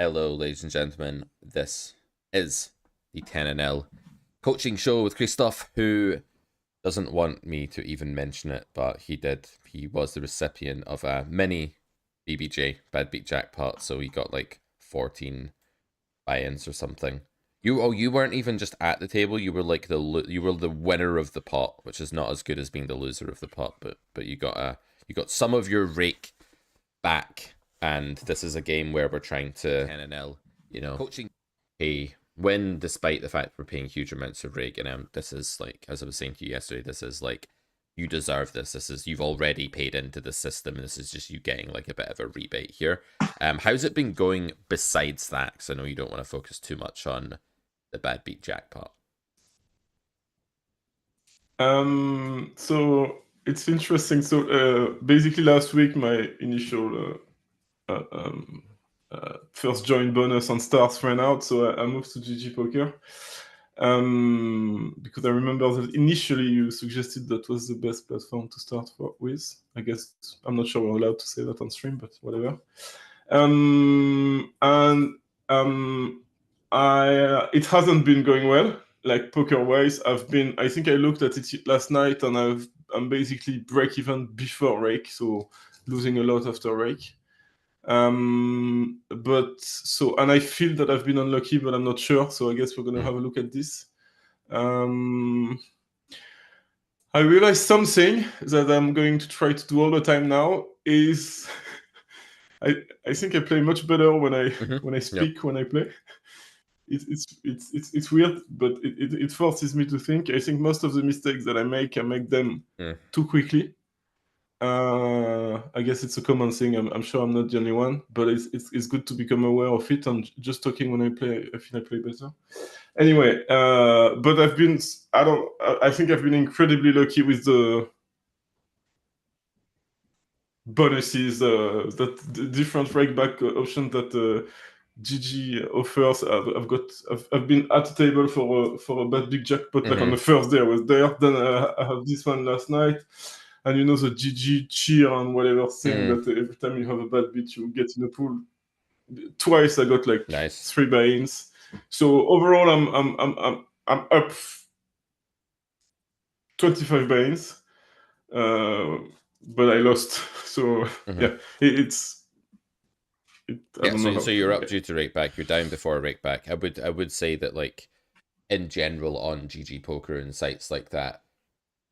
Hello, ladies and gentlemen. This is the 10NL coaching show with Christoph, who doesn't want me to even mention it, but he did. He was the recipient of a mini BBJ, Bad Beat Jackpot, so he got like 14 buy-ins or something. You weren't even just at the table. You were like you were the winner of the pot, which is not as good as being the loser of the pot. But you got some of your rake back, and this is a game where we're trying to 10NL, coaching a win despite the fact we're paying huge amounts of rake. And this is like, as I was saying to you yesterday, this is like, you deserve this. This is, you've already paid into the system. This is just you getting like a bit of a rebate here. How's it been going besides that? Because I know you don't want to focus too much on the Bad Beat Jackpot. So it's interesting. So basically last week my initial first join bonus on stars ran out, so I moved to GG Poker. Because I remember that initially you suggested that was the best platform to start with. I guess I'm not sure we're allowed to say that on stream, but whatever. It hasn't been going well, like poker wise. I think I looked at it last night, and I'm basically break even before rake, so losing a lot after rake. And I feel that I've been unlucky, but I'm not sure. So I guess we're gonna have a look at this. I realized something that I'm going to try to do all the time now is I think I play much better when I speak, when I play. It's weird, but it forces me to think. I think most of the mistakes that I make them too quickly. I guess it's a common thing. I'm sure I'm not the only one, but it's good to become aware of it. And just talking when I play, I think I play better. Anyway, but I think I've been incredibly lucky with the bonuses, that the different rake back options that GG offers. I've been at the table for a bad big jackpot, like on the first day I was there. Then I have this one last night. And you know, the GG cheer and whatever thing that every time you have a bad beat, you get in a pool. Twice I got like 3 buy-ins. So overall, I'm up 25 buy-ins, but I lost. So yeah, so you're up due to rake back. You're down before a rake back. I would say that, like, in general on GG Poker and sites like that,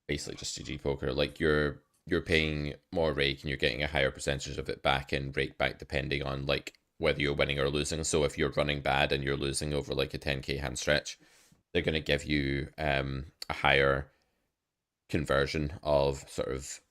basically just GG Poker, like you're paying more rake and you're getting a higher percentage of it back in rake back, depending on like whether you're winning or losing. So if you're running bad and you're losing over like a 10k hand stretch, they're going to give you a higher conversion of sort of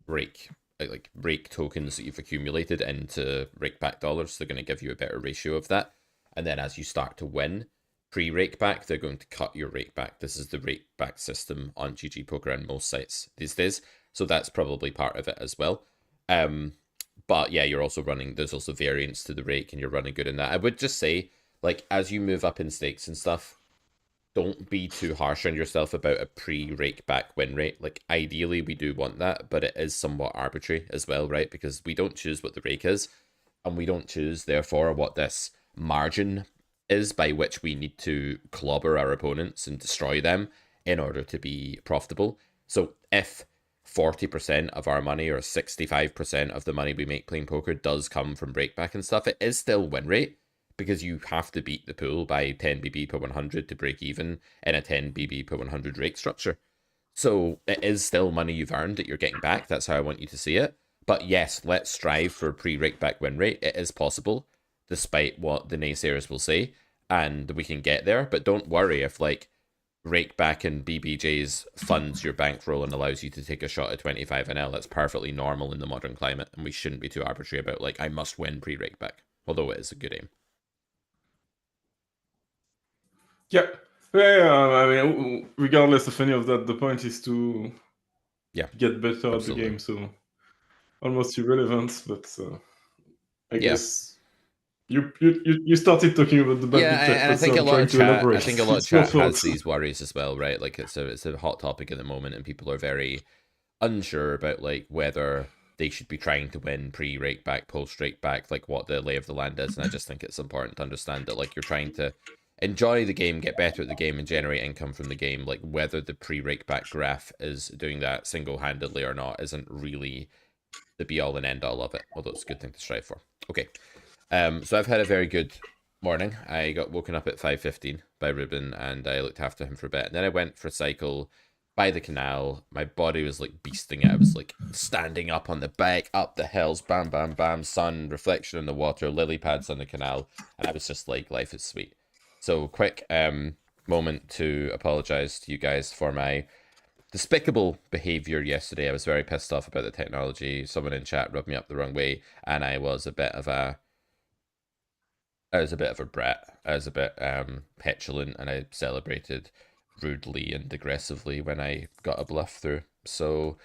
rake, like rake tokens that you've accumulated into rake back dollars. They're going to give you a better ratio of that. And then as you start to win pre-rake back, they're going to cut your rake back. This is the rake back system on GG Poker and most sites these days. So that's probably part of it as well. But yeah, you're also running, there's also variance to the rake and you're running good in that. I would just say, like, as you move up in stakes and stuff, don't be too harsh on yourself about a pre-rake back win rate. Like, ideally we do want that, but it is somewhat arbitrary as well, right? Because we don't choose what the rake is, and we don't choose, therefore, what this margin is by which we need to clobber our opponents and destroy them in order to be profitable. So if 40% of our money or 65% of the money we make playing poker does come from breakback and stuff, it is still win rate, because you have to beat the pool by 10 BB per 100 to break even in a 10 BB per 100 rake structure. So it is still money you've earned that you're getting back. That's how I want you to see it. But yes, let's strive for a pre-rake back win rate. It is possible, despite what the naysayers will say, and we can get there. But don't worry if, like, rake back and BBJs funds your bankroll and allows you to take a shot at 25 NL. That's perfectly normal in the modern climate, and we shouldn't be too arbitrary about, like, I must win pre-rake back, although it is a good aim. Yeah. I mean, regardless of any of that, the point is to get better at the game. So almost irrelevant, but I guess you started talking about the bad and I think a lot of chat has these worries as well, right? Like, it's a hot topic at the moment, and people are very unsure about, like, whether they should be trying to win pre-rake back, post-rake back, like what the lay of the land is. And I just think it's important to understand that like you're trying to enjoy the game, get better at the game, and generate income from the game. Like whether the pre-rake back graph is doing that single-handedly or not isn't really the be-all and end-all of it, although it's a good thing to strive for. Okay, so I've had a very good morning. I got woken up at 5:15 by Ruben, and I looked after him for a bit. And then I went for a cycle by the canal. My body was like beasting it. I was like standing up on the bike, up the hills, bam, bam, bam, sun, reflection in the water, lily pads on the canal. And I was just like, life is sweet. So quick moment to apologize to you guys for my despicable behavior yesterday. I was very pissed off about the technology. Someone in chat rubbed me up the wrong way, and I was a bit of a brat. I was a bit petulant, and I celebrated rudely and aggressively when I got a bluff through. So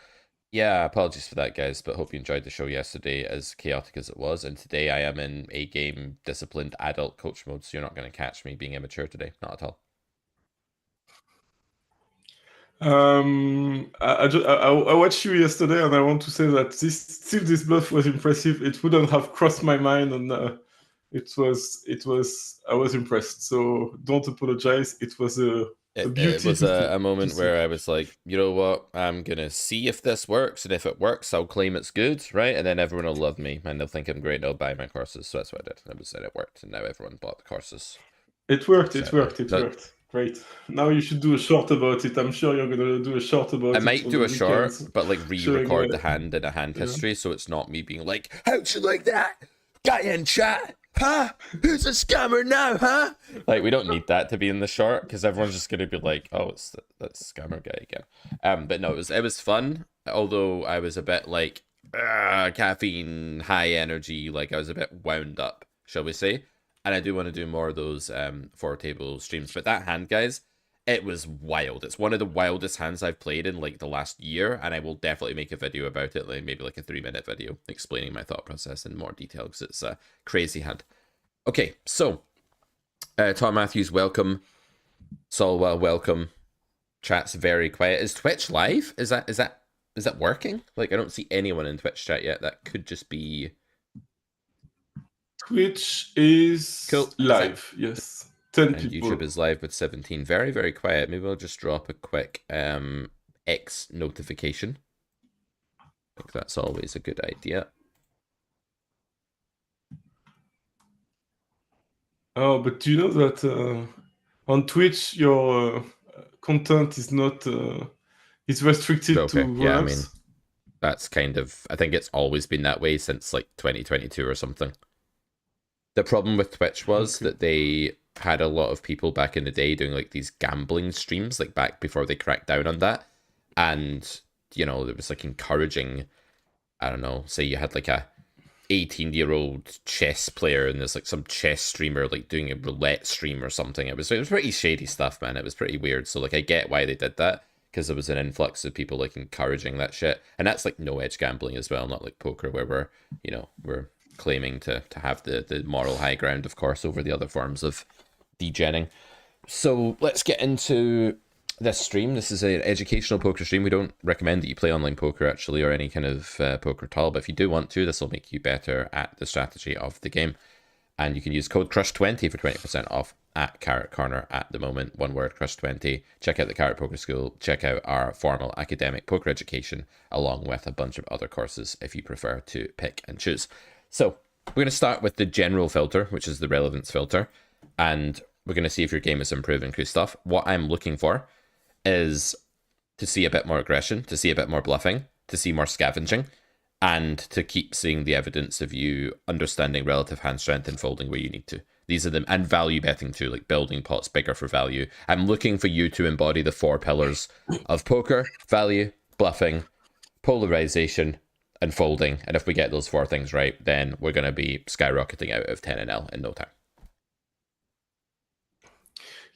yeah, apologies for that, guys, but hope you enjoyed the show yesterday, as chaotic as it was. And today I am in a game disciplined adult coach mode, so you're not going to catch me being immature today. Not at all. I watched you yesterday, and I want to say that this bluff was impressive. It wouldn't have crossed my mind, and I was impressed. So don't apologize. It was a beauty. It was a moment where I was like, you know what, I'm gonna see if this works, and if it works, I'll claim it's good, right? And then everyone will love me, and they'll think I'm great, and they'll buy my courses. So that's what I did. And it worked, and now everyone bought the courses. It worked. It worked. Great. Now you should do a short about it. I'm sure you're gonna do a short about it. I might do a short, but like re-record the hand in a hand history, so it's not me being like, how'd you like that? Guy in chat, huh? Who's a scammer now, huh? Like, we don't need that to be in the short, because everyone's just gonna be like, oh, it's that scammer guy again. But no, it was fun, although I was a bit like, caffeine, high energy, like I was a bit wound up, shall we say. And I do want to do more of those 4-table streams. But that hand, guys, it was wild. It's one of the wildest hands I've played in like the last year. And I will definitely make a video about it, like maybe like a 3-minute video explaining my thought process in more detail, because it's a crazy hand. Okay, so Tom Matthews, welcome. Solwell, welcome. Chat's very quiet. Is Twitch live? Is that working? Like, I don't see anyone in Twitch chat yet. That could just be... Twitch is cool. live, yes. 10 and people. YouTube is live with 17. Very, very quiet. Maybe I'll just drop a quick X notification. I think that's always a good idea. Oh, but do you know that on Twitch your content is not is restricted to grown-ups? Yeah, I mean, that's kind of, I think it's always been that way since like 2022 or something. The problem with Twitch was that they had a lot of people back in the day doing like these gambling streams, like back before they cracked down on that. And, you know, it was like encouraging, I don't know, say you had like a 18-year-old chess player and there's like some chess streamer like doing a roulette stream or something. It was pretty shady stuff, man. It was pretty weird. So like I get why they did that, because there was an influx of people like encouraging that shit. And that's like no edge gambling as well, not like poker where we're claiming to have the moral high ground, of course, over the other forms of degenning. So let's get into this stream. This is an educational poker stream. We don't recommend that you play online poker, actually, or any kind of poker at all. But if you do want to, this will make you better at the strategy of the game. And you can use code CRUSH20 for 20% off at Carrot Corner at the moment. One word, CRUSH20. Check out the Carrot Poker School. Check out our formal academic poker education, along with a bunch of other courses if you prefer to pick and choose. So we're going to start with the general filter, which is the relevance filter. And we're going to see if your game is improving, Christoph. What I'm looking for is to see a bit more aggression, to see a bit more bluffing, to see more scavenging, and to keep seeing the evidence of you understanding relative hand strength and folding where you need to. These are them, and value betting too, like building pots bigger for value. I'm looking for you to embody the 4 pillars of poker: value, bluffing, polarization, and folding. And if we get those 4 things right, then we're going to be skyrocketing out of 10NL in no time.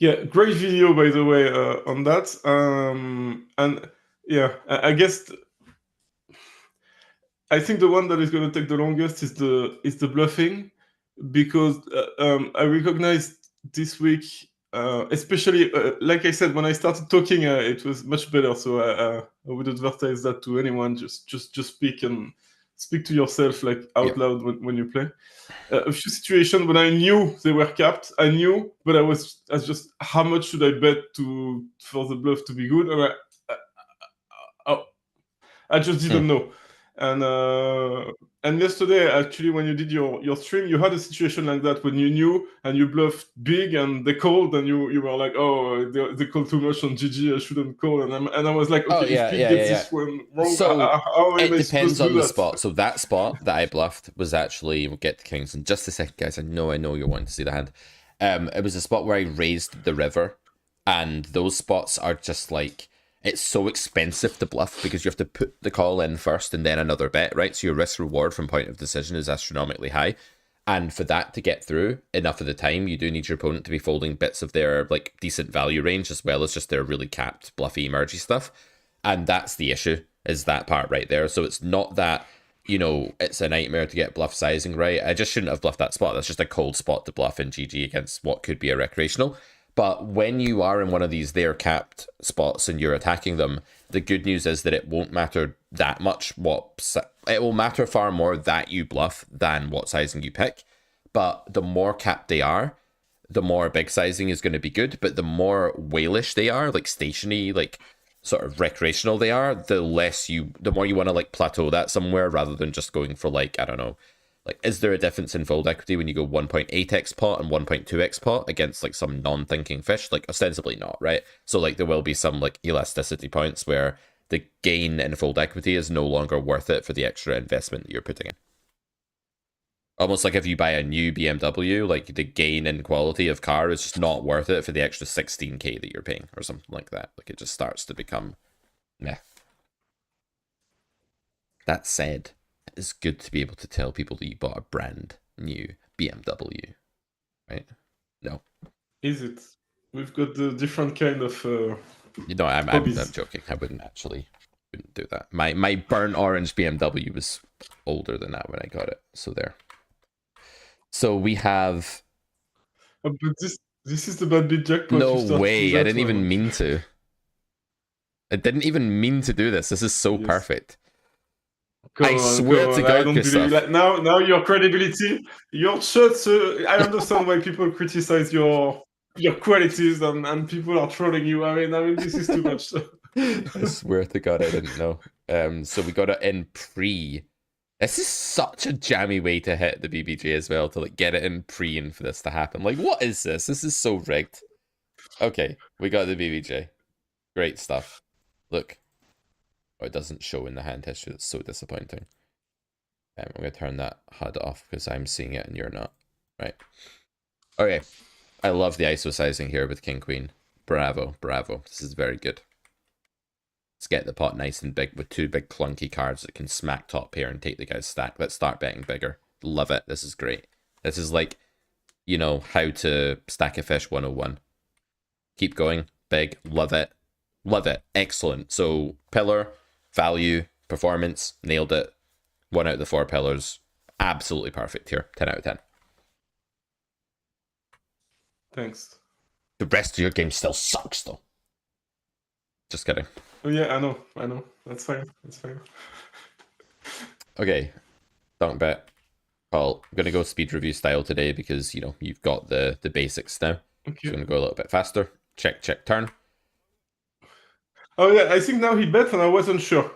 Yeah, great video, by the way, on that. And yeah, I guess I think the one that is going to take the longest is the bluffing, because I recognized this week, especially like I said, when I started talking, it was much better. So I would advertise that to anyone. Just speak and speak to yourself like out Yep. loud when you play. A few situations when I knew they were capped, I knew, but I was just how much should I bet for the bluff to be good, and I just didn't know. And yesterday, actually, when you did your stream, you had a situation like that when you knew and you bluffed big and they called and you were like, oh, they called too much on GG, I shouldn't call. And I was like, okay, if Pete gets this one wrong, So how am it I supposed depends to on do the that? spot. So that spot that I bluffed was actually, we'll get to Kings in just a second, guys. I know you're wanting to see the hand. It was a spot where I raised the river, and those spots are just like, it's so expensive to bluff because you have to put the call in first and then another bet, right? So your risk reward from point of decision is astronomically high. And for that to get through enough of the time, you do need your opponent to be folding bits of their like decent value range as well as just their really capped, bluffy, emergy stuff. And that's the issue, is that part right there. So it's not that, it's a nightmare to get bluff sizing right. I just shouldn't have bluffed that spot. That's just a cold spot to bluff in GG against what could be a recreational. But when you are in one of these they're capped spots and you're attacking them, the good news is that it won't matter that much it will matter far more that you bluff than what sizing you pick. But the more capped they are, the more big sizing is going to be good. But the more whalish they are, like stationary, like sort of recreational they are, the more you want to like plateau that somewhere rather than just going for like, I don't know, like, is there a difference in fold equity when you go 1.8x pot and 1.2x pot against like some non-thinking fish? Like, ostensibly not, right? So like there will be some like elasticity points where the gain in fold equity is no longer worth it for the extra investment that you're putting in. Almost like if you buy a new BMW, like the gain in quality of car is just not worth it for the extra 16k that you're paying or something like that. Like it just starts to become meh. That said, it's good to be able to tell people that you bought a brand new BMW, right? No. Is it? We've got the different kind of I'm joking. I wouldn't do that. My burnt orange BMW was older than that when I got it. So there. So we have. But this is the bad bit jackpot. No way! I didn't even mean to. I didn't even mean to do this. This is so perfect. I swear to God, I don't believe like, now your credibility, your shots. I understand why people criticize your qualities and people are trolling you. I mean, this is too much. I swear to God, I didn't know. So we got it in pre. This is such a jammy way to hit the BBJ as well, to like get it in pre and for this to happen. Like, what is this? This is so rigged. Okay, we got the BBJ. Great stuff. Look. Oh, it doesn't show in the hand history. That's so disappointing. I'm going to turn that HUD off because I'm seeing it and you're not. Right. Okay. I love the ISO sizing here with King Queen. Bravo, bravo. This is very good. Let's get the pot nice and big with two big clunky cards that can smack top pair and take the guy's stack. Let's start betting bigger. Love it. This is great. This is like, how to stack a fish 101. Keep going. Big. Love it. Love it. Excellent. So, pillar, value, performance, nailed it. 1 out of the 4 pillars. Absolutely perfect here. 10 out of 10. Thanks. The rest of your game still sucks, though. Just kidding. Oh, yeah, I know. That's fine. Okay. Don't bet. Well, I'm going to go speed review style today because, you've got the basics now. Okay. So I'm going to go a little bit faster. Check, turn. Oh, yeah, I think now he bet and I wasn't sure.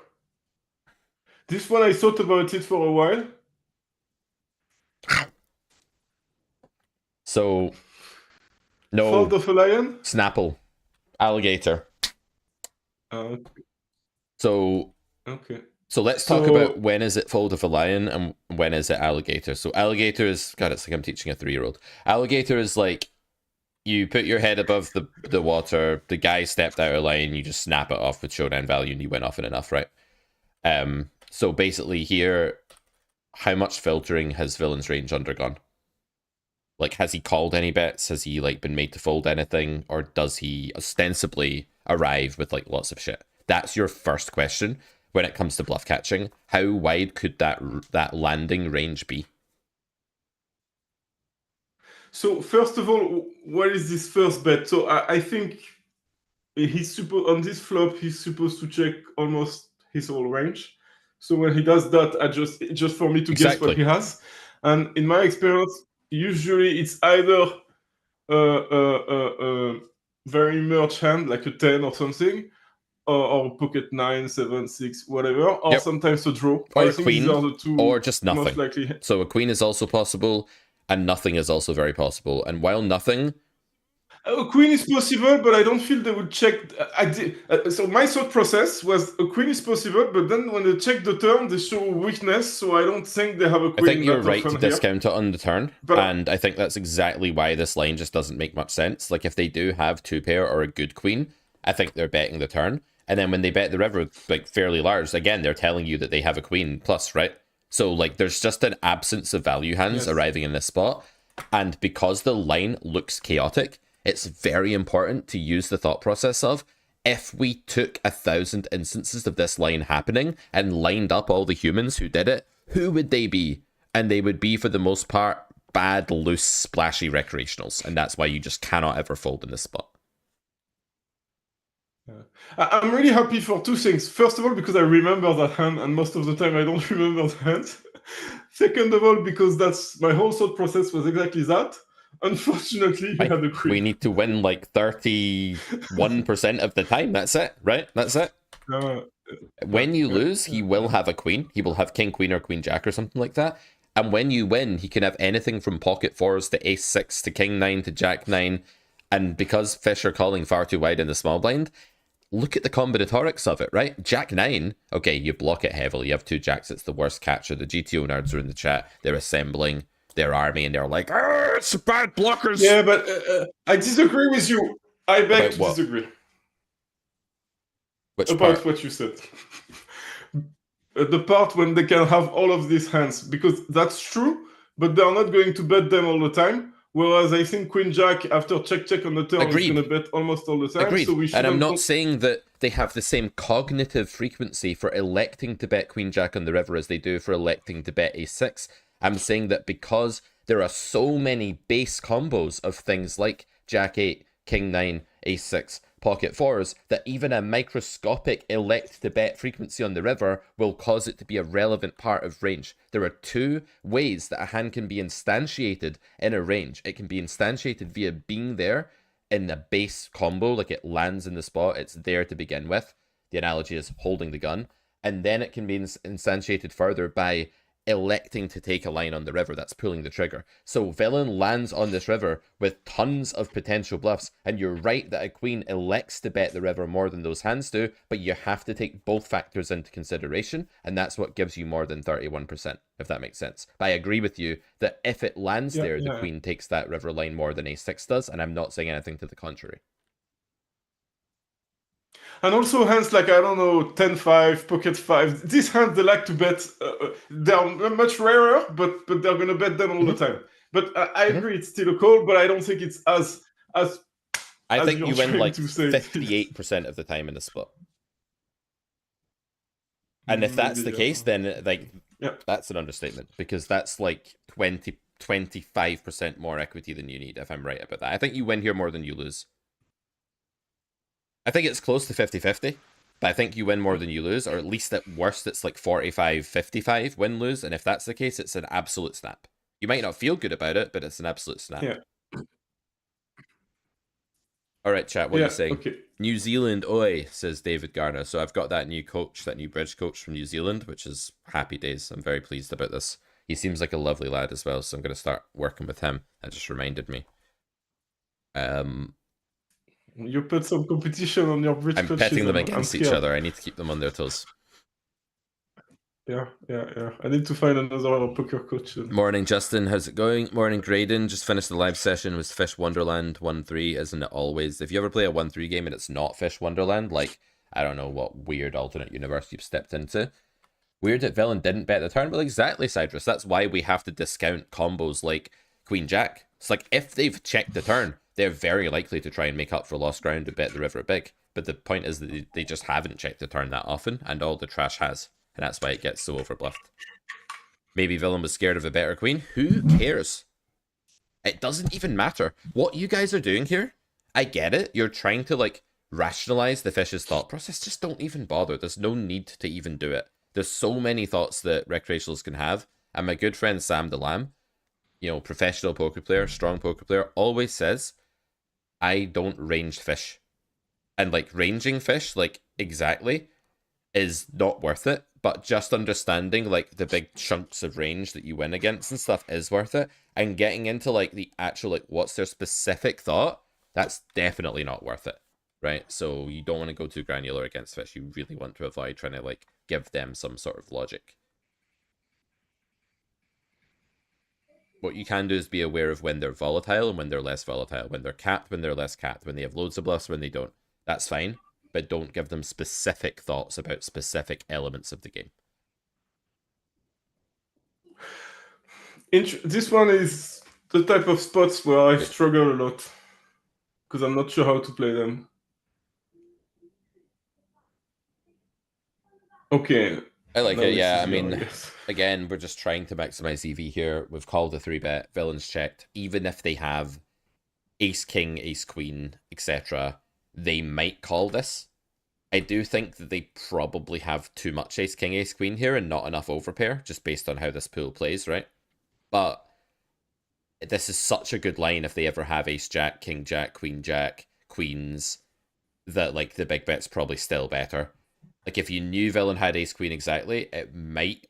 This one, I thought about it for a while. So, no. Fold of a lion? Snapple. Alligator. Okay. So, let's talk about when is it fold of a lion and when is it alligator. So alligator is, God, it's like I'm teaching a 3-year-old. Alligator is like, you put your head above the water, the guy stepped out of line, you just snap it off with showdown value and you went often enough, right? So basically here, how much filtering has Villain's range undergone? Like, has he called any bets? Has he like been made to fold anything? Or does he ostensibly arrive with like lots of shit? That's your first question when it comes to bluff catching. How wide could that landing range be? So first of all, what is this first bet? So I think on this flop, he's supposed to check almost his whole range. So when he does that, just for me to guess what he has. And in my experience, usually it's either a very merged hand, like a 10 or something, or pocket 9, 7, 6, whatever, or sometimes a draw. Or I a think queen, these are the two or just nothing. most likely. So a queen is also possible, and nothing is also very possible. And while nothing... A queen is possible, but I don't feel they would check. So my thought process was a queen is possible, but then when they check the turn, they show weakness, so I don't think they have a queen. I think you're right to discount it on the turn, and I think that's exactly why this line just doesn't make much sense. Like, if they do have two pair or a good queen, I think they're betting the turn, and then when they bet the river, like, fairly large, again, they're telling you that they have a queen plus, right? So, like, there's just an absence of value hands arriving in this spot, and because the line looks chaotic, it's very important to use the thought process of, if we took 1,000 instances of this line happening and lined up all the humans who did it, who would they be? And they would be, for the most part, bad, loose, splashy recreationals. And that's why you just cannot ever fold in this spot. I'm really happy for two things. First of all, because I remember that hand, and most of the time I don't remember the hand. Second of all, because that's my whole thought process was exactly that. Unfortunately, he had a queen. We need to win like 31% of the time. That's it, right? That's it. When you lose, he will have a queen. He will have king, queen, or queen, jack, or something like that. And when you win, he can have anything from pocket fours to ace six to king nine to jack nine. And because fish are calling far too wide in the small blind, look at the combinatorics of it, right? Jack nine, okay, you block it heavily. You have two jacks, it's the worst catcher. The GTO nerds are in the chat. They're assembling their army and they're like, it's bad blockers. Yeah, but I disagree with you. I beg to disagree. Which about part? What you said. The part when they can have all of these hands, because that's true, but they're not going to bet them all the time. Whereas I think Queen Jack, after check on the turn, is going to bet almost all the time. Agreed. So we and I'm not saying that they have the same cognitive frequency for electing to bet Queen Jack on the river as they do for electing to bet a6. I'm saying that because there are so many base combos of things like Jack 8, King 9, a6, pocket fours, that even a microscopic elect to bet frequency on the river will cause it to be a relevant part of range. There are two ways that a hand can be instantiated in a range. It can be instantiated via being there in a base combo, like it lands in the spot, it's there to begin with. The analogy is holding the gun. And then it can be instantiated further by electing to take a line on the river that's pulling the trigger. So villain lands on this river with tons of potential bluffs, and you're right that a queen elects to bet the river more than those hands do, but you have to take both factors into consideration, and that's what gives you more than 31%, if that makes sense. But I agree with you that if it lands there, the queen takes that river line more than a6 does, and I'm not saying anything to the contrary. And also hands like, I don't know, 10-5, pocket 5. These hands, they like to bet. They're much rarer, but they're going to bet them all the time. But I agree, it's still a call, but I don't think it's as I think you win like 58% of the time in the spot. And if that's the case, then like that's an understatement, because that's like 25% more equity than you need, if I'm right about that. I think you win here more than you lose. I think it's close to 50-50, but I think you win more than you lose, or at least at worst it's like 45-55 win-lose, and if that's the case, it's an absolute snap. You might not feel good about it, but it's an absolute snap. Yeah. Alright, chat, what are you saying? Okay. New Zealand, oi, says David Garner. So I've got that new coach, that new bridge coach from New Zealand, which is happy days. I'm very pleased about this. He seems like a lovely lad as well, so I'm going to start working with him. That just reminded me. You put some competition on your bridge coaches. I'm petting them against each other. I need to keep them on their toes. Yeah. I need to find another poker coach. Morning, Justin. How's it going? Morning, Graydon. Just finished the live session with Fish Wonderland 1-3, isn't it always? If you ever play a 1-3 game and it's not Fish Wonderland, like, I don't know what weird alternate universe you've stepped into. Weird that villain didn't bet the turn. Well, exactly, Cydrus. That's why we have to discount combos like Queen Jack. It's like, if they've checked the turn, they're very likely to try and make up for lost ground to bet the river big. But the point is that they just haven't checked the turn that often, and all the trash has. And that's why it gets so overbluffed. Maybe villain was scared of a better queen. Who cares? It doesn't even matter. What you guys are doing here, I get it. You're trying to, like, rationalize the fish's thought process. Just don't even bother. There's no need to even do it. There's so many thoughts that recreationals can have. And my good friend Sam DeLam, professional poker player, strong poker player, always says, I don't range fish. And like ranging fish, like exactly, is not worth it. But just understanding like the big chunks of range that you win against and stuff is worth it. And getting into like the actual like what's their specific thought, that's definitely not worth it. Right? So you don't want to go too granular against fish. You really want to avoid trying to like give them some sort of logic. What you can do is be aware of when they're volatile and when they're less volatile, when they're capped, when they're less capped, when they have loads of bluffs, when they don't. That's fine, but don't give them specific thoughts about specific elements of the game. This one is the type of spots where I struggle a lot because I'm not sure how to play them. Okay. I like it, yeah. I mean, again, we're just trying to maximize EV here. We've called a 3-bet, villains checked. Even if they have ace king, ace queen, etc., they might call this. I do think that they probably have too much ace king, ace queen here and not enough overpair, just based on how this pool plays, right? But this is such a good line if they ever have ace jack, king jack, queen jack, queens, that like the big bet's probably still better. Like if you knew villain had ace queen exactly, it might.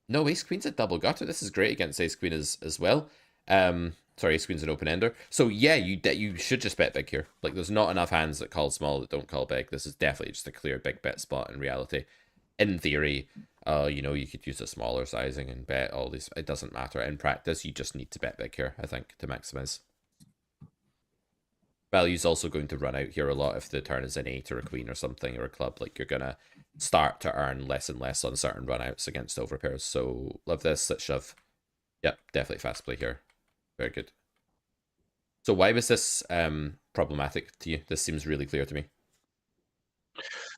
No, ace queen's a double gutter. This is great against ace queen as well. Sorry, ace queen's an open ender. So yeah, you should just bet big here. Like there's not enough hands that call small that don't call big. This is definitely just a clear big bet spot in reality. In theory, you could use a smaller sizing and bet all these. It doesn't matter. In practice, you just need to bet big here, I think, to maximize. Value's also going to run out here a lot if the turn is an 8 or a queen or something or a club. Like you're gonna start to earn less and less on certain runouts against overpairs. So love this. Let's shove. Yep, definitely fast play here. Very good. So why was this problematic to you? This seems really clear to me.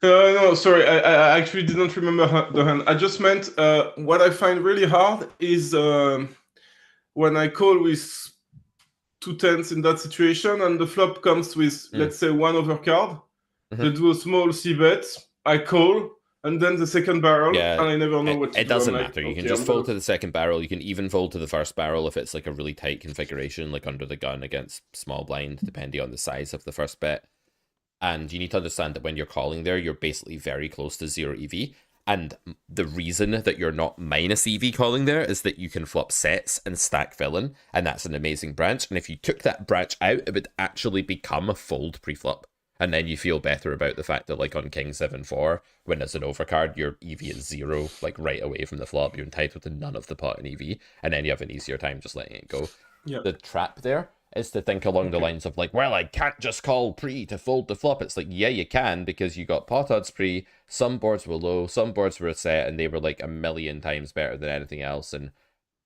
No, sorry, I actually didn't remember the hand. I just meant what I find really hard is when I call with 2 10s in that situation and the flop comes with, let's say, one overcard. They do a small c-bet, I call, and then the second barrel, and I never know what to do. It doesn't matter. You can just fold to the second barrel. You can even fold to the first barrel if it's like a really tight configuration, like under the gun against small blind, depending on the size of the first bet. And you need to understand that when you're calling there, you're basically very close to 0 EV. And the reason that you're not minus EV calling there is that you can flop sets and stack villain, and that's an amazing branch. And if you took that branch out, it would actually become a fold pre-flop. And then you feel better about the fact that, like, on King 7-4, when it's an overcard, your EV is 0, like, right away from the flop. You're entitled to none of the pot in EV, and then you have an easier time just letting it go. Yeah. The trap there is to think along the lines of like, well, I can't just call pre to fold the flop. It's like, yeah, you can, because you got pot odds pre, some boards were low, some boards were a set, and they were like 1,000,000 times better than anything else, and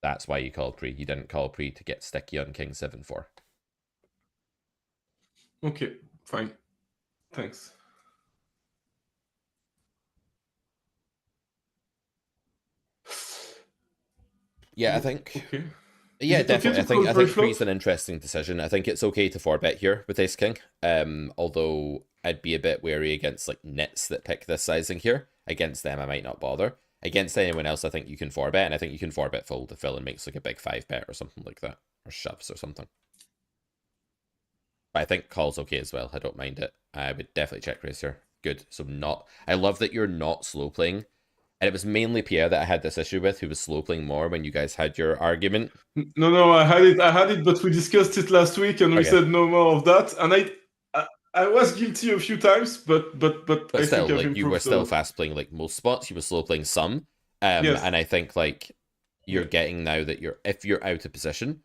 that's why you called pre. You didn't call pre to get sticky on King 7-4. Okay, fine. Thanks. Yeah, I think... Okay. Yeah, definitely. I think pre's an interesting decision. I think it's okay to 4-bet here with ace king. Although I'd be a bit wary against like nits that pick this sizing here. Against them, I might not bother. Against anyone else, I think you can 4-bet, and I think you can 4-bet fold if villain makes like a big 5-bet or something like that, or shoves or something. But I think call's okay as well. I don't mind it. I would definitely check raise here. Good. So not. I love that you're not slow playing. And it was mainly Pierre that I had this issue with, who was slow playing more when you guys had your argument. No, I had it, but we discussed it last week, and we said no more of that. And I was guilty a few times, but I still, think like, you were still fast playing like most spots. You were slow playing some, yes. And I think like you're getting now that if you're out of position,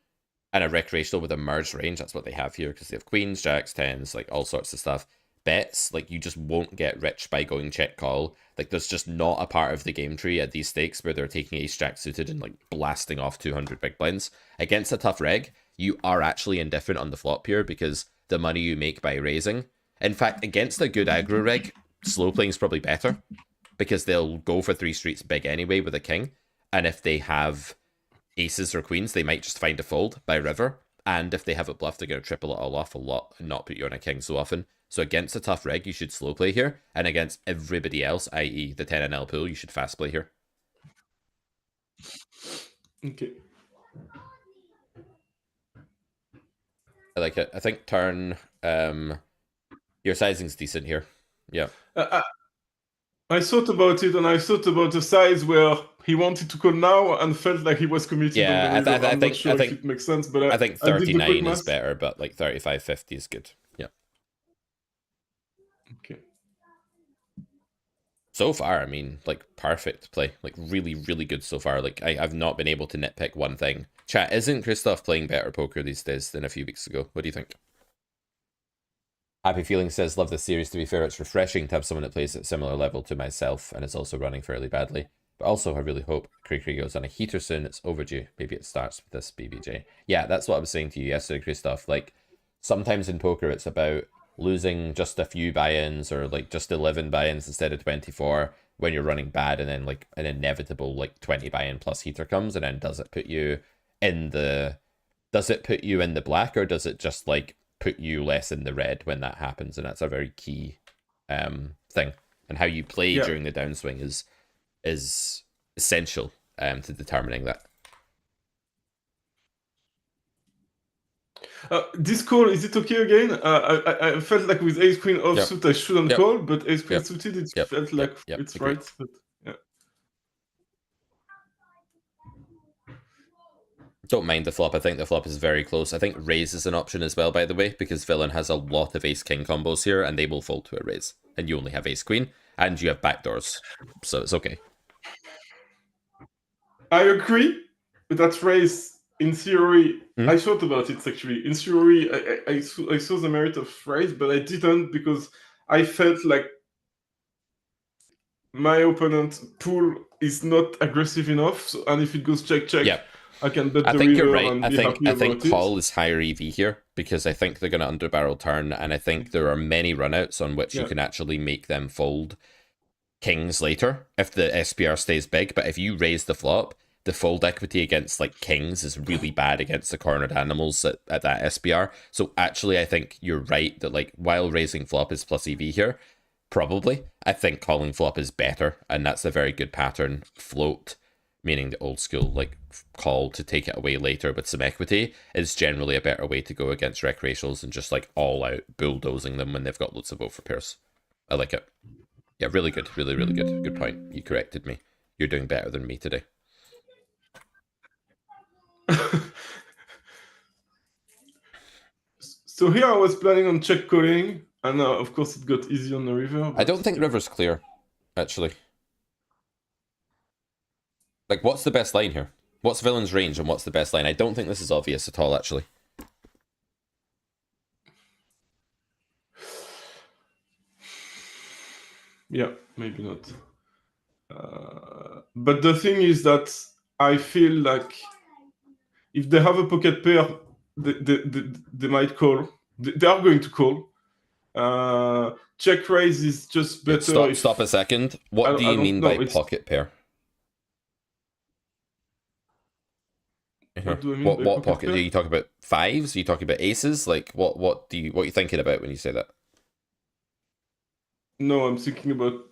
and a recreational with a merged range, that's what they have here because they have queens, jacks, tens, like all sorts of stuff. Bets, like you just won't get rich by going check call. Like there's just not a part of the game tree at these stakes where they're taking ace jack suited and like blasting off 200 big blinds. Against a tough reg, you are actually indifferent on the flop here because the money you make by raising. In fact, against a good aggro reg, slow playing is probably better because they'll go for 3 streets big anyway with a king. And if they have aces or queens, they might just find a fold by river. and if they have it bluffed, they're going to triple it all off a lot and not put you on a king so often. So against a tough reg, you should slow play here, and against everybody else, i.e. the 10NL pool, you should fast play here. Okay. I like it. I think turn, your sizing's decent here. Yeah. I thought about it, and I thought about the size where he wanted to call now and felt like he was committed. Yeah, on the river. I'm not sure if it makes sense, but I think 39 is better, but like 35-50 is good. Yeah. Okay. So far, I mean, like, perfect play. Like, really, really good so far. Like, I've not been able to nitpick one thing. Chat, isn't Christoph playing better poker these days than a few weeks ago? What do you think? Happy Feeling says, love this series. To be fair, it's refreshing to have someone that plays at similar level to myself and is also running fairly badly. But also, I really hope Cree goes on a heater soon. It's overdue. Maybe it starts with this BBJ. Yeah, that's what I was saying to you yesterday, Christoph. Like, sometimes in poker, it's about losing just a few buy-ins or like just 11 buy-ins instead of 24 when you're running bad, and then like an inevitable like 20 buy-in plus heater comes, and then does it put you in the black, or does it just like put you less in the red when that happens? And that's a very key thing, and how you play during the downswing is essential to determining that. This call, is it okay again? I felt like with ace queen offsuit I shouldn't call, but ace queen suited it felt like it's agreed. right. But yeah. Don't mind the flop. I think the flop is very close. I think raise is an option as well, by the way, because villain has a lot of ace king combos here, and they will fold to a raise. And you only have ace queen, and you have backdoors, so it's okay. I agree, but that's raise. In theory, I thought about it actually. In theory, I saw the merit of raise, but I didn't because I felt like my opponent pool is not aggressive enough. So, and if it goes check, I can bet the river. You're right. And I think call is higher EV here because I think they're going to underbarrel turn, and I think there are many runouts on which you can actually make them fold kings later if the SPR stays big. But if you raise the flop, the fold equity against like kings is really bad against the cornered animals at that SPR. So actually, I think you're right that like while raising flop is plus EV here, probably, I think calling flop is better, and that's a very good pattern. Float, meaning the old school like call to take it away later with some equity, is generally a better way to go against recreationals than just like all out bulldozing them when they've got loads of over pairs. I like it. Yeah, really good. Really, really good. Good point. You corrected me. You're doing better than me today. So here I was planning on check calling, and of course it got easy on the river. I don't think river's clear, actually. Like, what's the best line here? What's villain's range and what's the best line? I don't think this is obvious at all, actually. Yeah, maybe not. But the thing is that I feel like if they have a pocket pair, they might call. They are going to call. Check raise is just better. Stop a second. What do you mean by pocket pair? What do I mean? What pocket? Are you talking about fives? Are you talking about aces? Like what are you thinking about when you say that? No, I'm thinking about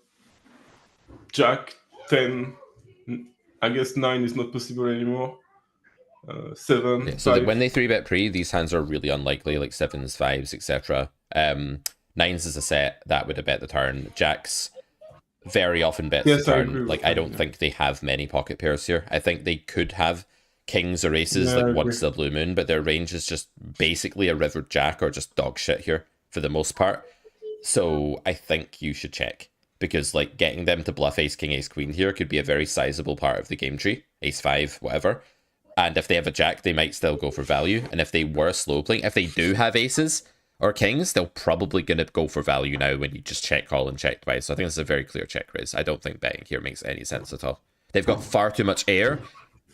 Jack 10. I guess 9 is not possible anymore. 7. Yeah, so when they 3-bet pre, these hands are really unlikely, like 7s, 5s, etc. 9s is a set that would have bet the turn. Jacks very often bet the turn. Like I don't think they have many pocket pairs here. I think they could have kings or aces once the blue moon, but their range is just basically a river jack or just dog shit here for the most part. So I think you should check, because like getting them to bluff ace king ace queen here could be a very sizable part of the game tree, ace 5 whatever. And if they have a jack, they might still go for value. And if they were slow playing, if they do have aces or kings, they're probably going to go for value now when you just check call and check twice. So I think this is a very clear check raise. I don't think betting here makes any sense at all. They've got far too much air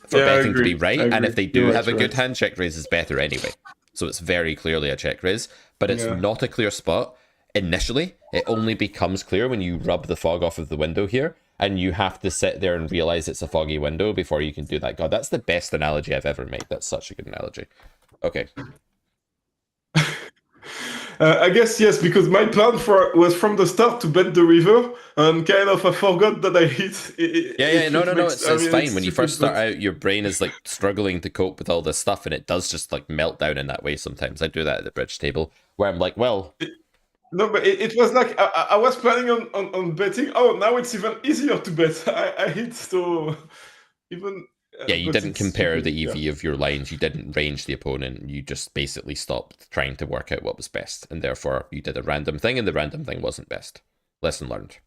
for betting to be right. And if they do have a good hand, check raise is better anyway. So it's very clearly a check raise. But it's not a clear spot initially. It only becomes clear when you rub the fog off of the window here. And you have to sit there and realize it's a foggy window before you can do that. God, that's the best analogy I've ever made. That's such a good analogy. Okay. I guess yes, because my plan was from the start to bet the river, and kind of I forgot that I hit. Yeah, If no, it no, no. makes, It's I it's mean, it's fine. When you first stupid, start but out, your brain is like struggling to cope with all this stuff, and it does just like melt down in that way sometimes. I do that at the bridge table where I'm like, well, no, but it was like I was planning on betting. Oh, now it's even easier to bet. I hit so even, yeah, you but didn't it's compare the stupid. Yeah. EV of your lines. You didn't range the opponent. You just basically stopped trying to work out what was best, and therefore you did a random thing, and the random thing wasn't best. Lesson learned.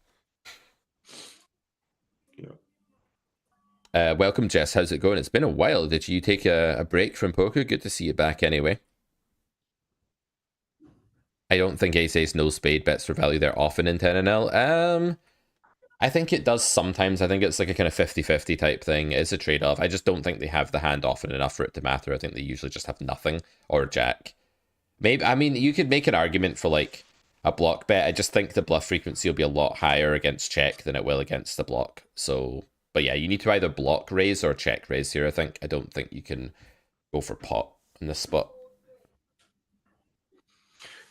Yeah. Welcome, Jess. How's it going? It's been a while. Did you take a break from poker? Good to see you back anyway. I don't think ace ace no spade bets for value there often in 10 and L. I think it does sometimes. I think it's like a kind of 50-50 type thing. It's a trade-off. I just don't think they have the hand often enough for it to matter. I think they usually just have nothing or jack. Maybe, I mean, you could make an argument for like a block bet. I just think the bluff frequency will be a lot higher against check than it will against the block. So, but yeah, you need to either block raise or check raise here, I think. I don't think you can go for pot in this spot.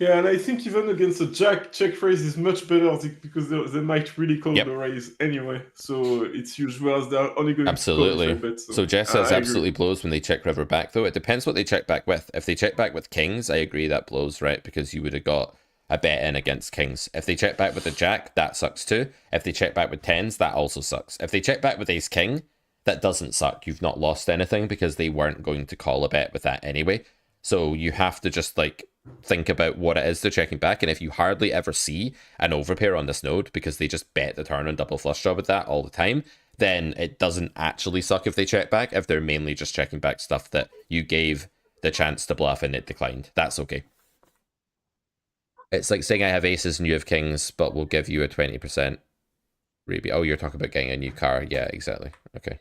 Yeah, and I think even against a jack, check raise is much better because they might really call Yep. the raise anyway. So it's usual as they're only going to call if I Absolutely. bet. So Jess says I absolutely agree. blows when they check river back, though. It depends what they check back with. If they check back with kings, I agree that blows, right? Because you would have got a bet in against kings. If they check back with a jack, that sucks too. If they check back with tens, that also sucks. If they check back with ace king, that doesn't suck. You've not lost anything because they weren't going to call a bet with that anyway. So you have to just like think about what it is they're checking back. And if you hardly ever see an overpair on this node because they just bet the turn on double flush draw with that all the time, then it doesn't actually suck if they check back. If they're mainly just checking back stuff that you gave the chance to bluff and it declined, that's okay. It's like saying I have aces and you have kings, but we'll give you a 20% rebate. Oh, you're talking about getting a new car. Yeah, exactly. Okay.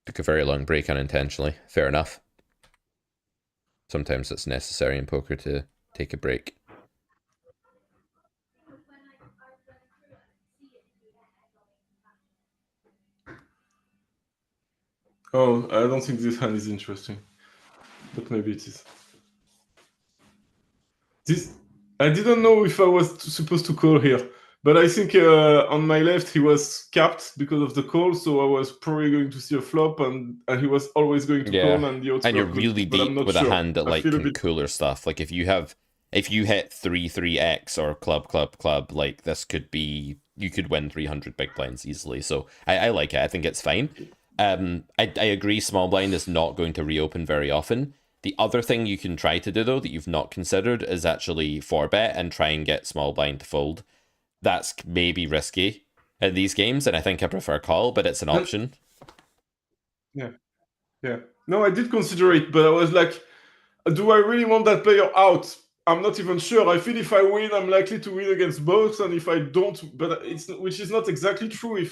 Took a very long break unintentionally. Fair enough. Sometimes it's necessary in poker to take a break. Oh, I don't think this hand is interesting, but maybe it is. This I didn't know if I was supposed to call here, but I think on my left he was capped because of the call, so I was probably going to see a flop, and he was always going to call, Yeah. and the odds And were you're good, really but I'm deep not with a sure. hand that I like feel a can bit. cooler stuff. Like if you hit 3-3x or club, like this could be, you could win 300 big blinds easily. So I like it. I think it's fine. I agree small blind is not going to reopen very often. The other thing you can try to do though that you've not considered is actually 4-bet and try and get small blind to fold. That's maybe risky in these games, and I think I prefer call, but it's an option. Yeah, yeah. No, I did consider it, but I was like, do I really want that player out? I'm not even sure. I feel if I win, I'm likely to win against both, and if I don't, but it's which is not exactly true.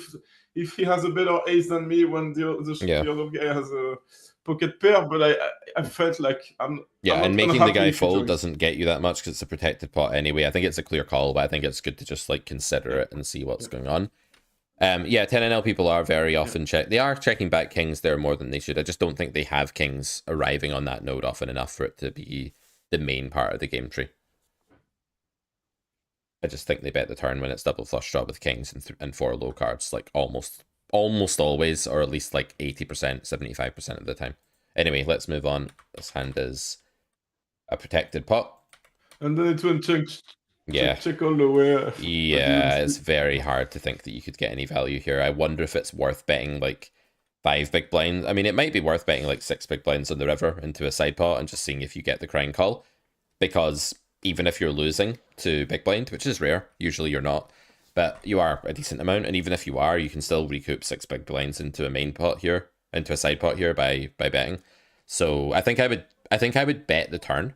If he has a better ace than me when Yeah. the other guy has a pocket pair, but I felt like I'm Yeah, and not making the unhappy guy if he fold joins. doesn't get you that much because it's a protected pot anyway. I think it's a clear call, but I think it's good to just like consider it and see what's going on. Yeah, 10NL people are very often they are checking back kings there more than they should. I just don't think they have kings arriving on that node often enough for it to be the main part of the game tree. I just think they bet the turn when it's double flush draw with kings and four low cards, like almost always, or at least like 80%, 75% of the time. Anyway, let's move on. This hand is a protected pot. And then it went Yeah. check all the way. Yeah, it's very hard to think that you could get any value here. I wonder if it's worth betting like 5 big blinds. I mean, it might be worth betting like 6 big blinds on the river into a side pot and just seeing if you get the crying call. Because even if you're losing to big blind, which is rare, usually you're not, but you are a decent amount, and even if you are, you can still recoup 6 big blinds into a main pot here, into a side pot here by betting. So I think I would bet the turn.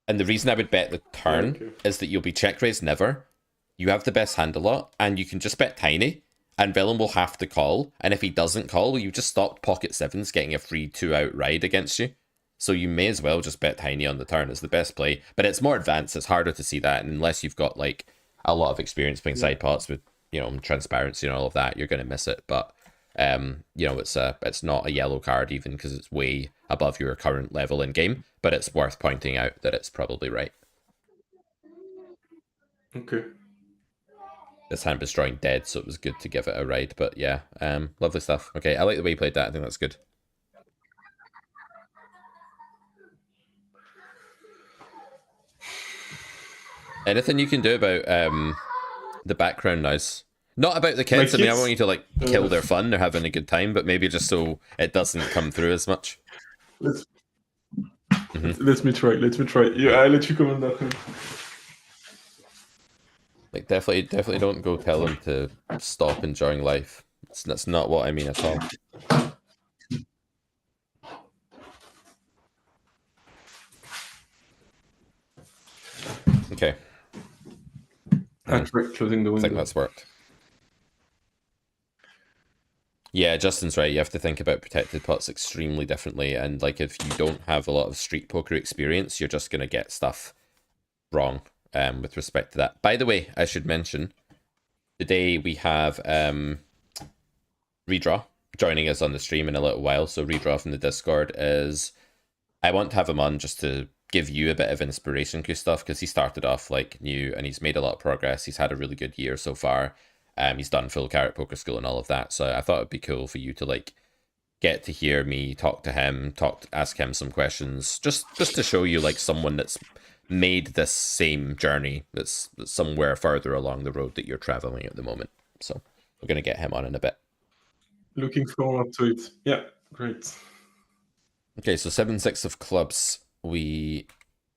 And the reason I would bet the turn is that you'll be check raised never. You have the best hand a lot, and you can just bet tiny, and villain will have to call. And if he doesn't call, you just stopped pocket sevens getting a free 2-out ride against you. So you may as well just bet tiny on the turn as the best play. But it's more advanced, it's harder to see that, and unless you've got like a lot of experience playing side pots with, you know, transparency and all of that, you're gonna miss it. But You know, it's not a yellow card even because it's way above your current level in game, but it's worth pointing out that it's probably right. Okay. This hand was drawing dead, so it was good to give it a ride. But yeah, lovely stuff. Okay, I like the way you played that. I think that's good. Anything you can do about the background noise? Not about the kids. I mean, I want you to like kill their fun. They're having a good time, but maybe just so it doesn't come through as much. Let me try. Yeah, I'll let you comment that. Like, definitely don't go tell them to stop enjoying life. That's not what I mean at all. Okay. I tried closing the window. I think that's worked. Yeah, Justin's right. You have to think about protected pots extremely differently. And like, if you don't have a lot of street poker experience, you're just going to get stuff wrong with respect to that. By the way, I should mention, today we have Redraw joining us on the stream in a little while. So Redraw from the Discord is... I want to have him on just to give you a bit of inspiration, Gustav, because he started off like new and he's made a lot of progress. He's had a really good year so far. He's done full carrot poker school and all of that. So I thought it'd be cool for you to like get to hear me talk to him, ask him some questions, just to show you like someone that's made this same journey that's somewhere further along the road that you're traveling at the moment. So we're gonna get him on in a bit. Looking forward to it. Yeah, great. Okay, so 7-6 of clubs. We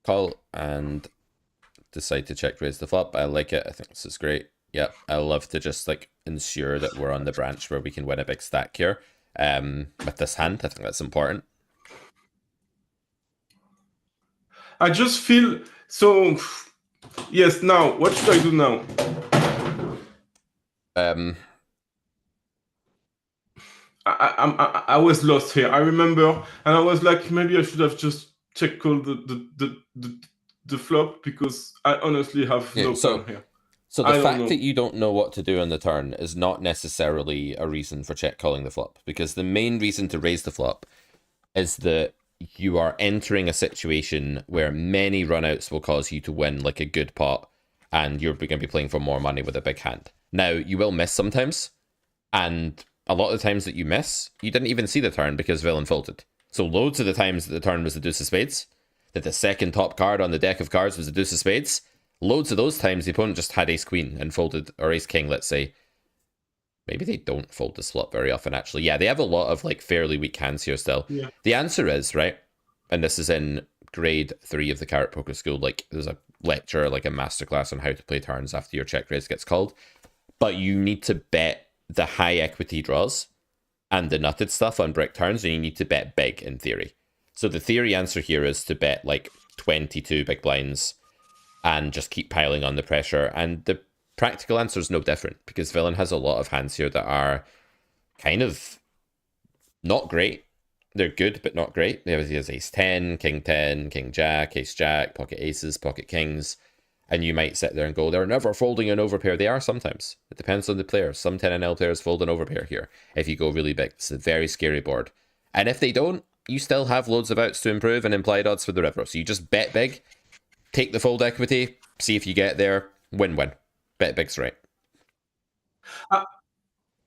call and decide to check raise the flop. I like it. I think this is great. Yep, I love to just like ensure that we're on the branch where we can win a big stack here. With this hand, I think that's important. I just feel so. Yes. Now, what should I do now? I was lost here. I remember, and I was like, maybe I should have just check called the flop because I honestly have no plan here. So the fact that you don't know what to do on the turn is not necessarily a reason for check calling the flop, because the main reason to raise the flop is that you are entering a situation where many runouts will cause you to win like a good pot, and you're going to be playing for more money with a big hand. Now, you will miss sometimes, and a lot of the times that you miss, you didn't even see the turn because villain folded. So loads of the times that the turn was the deuce of spades, that the second top card on the deck of cards was the deuce of spades, loads of those times the opponent just had ace queen and folded, or ace king, let's say. Maybe they don't fold this flop very often, actually. Yeah, they have a lot of like fairly weak hands here still. Yeah. The answer is, right, and this is in grade 3 of the Carrot Poker School, like there's a lecture, like a masterclass on how to play turns after your check raise gets called. But you need to bet the high equity draws and the nutted stuff on brick turns, and you need to bet big in theory. So the theory answer here is to bet like 22 big blinds and just keep piling on the pressure. And the practical answer is no different, because villain has a lot of hands here that are kind of not great. They're good, but not great. He has ace 10, king 10, king jack, ace jack, pocket aces, pocket kings. And you might sit there and go, they're never folding an overpair. They are sometimes. It depends on the player. Some 10NL players fold an overpair here if you go really big. It's a very scary board. And if they don't, you still have loads of outs to improve and implied odds for the river. So you just bet big, take the fold equity, see if you get there, win-win. Bet big's right.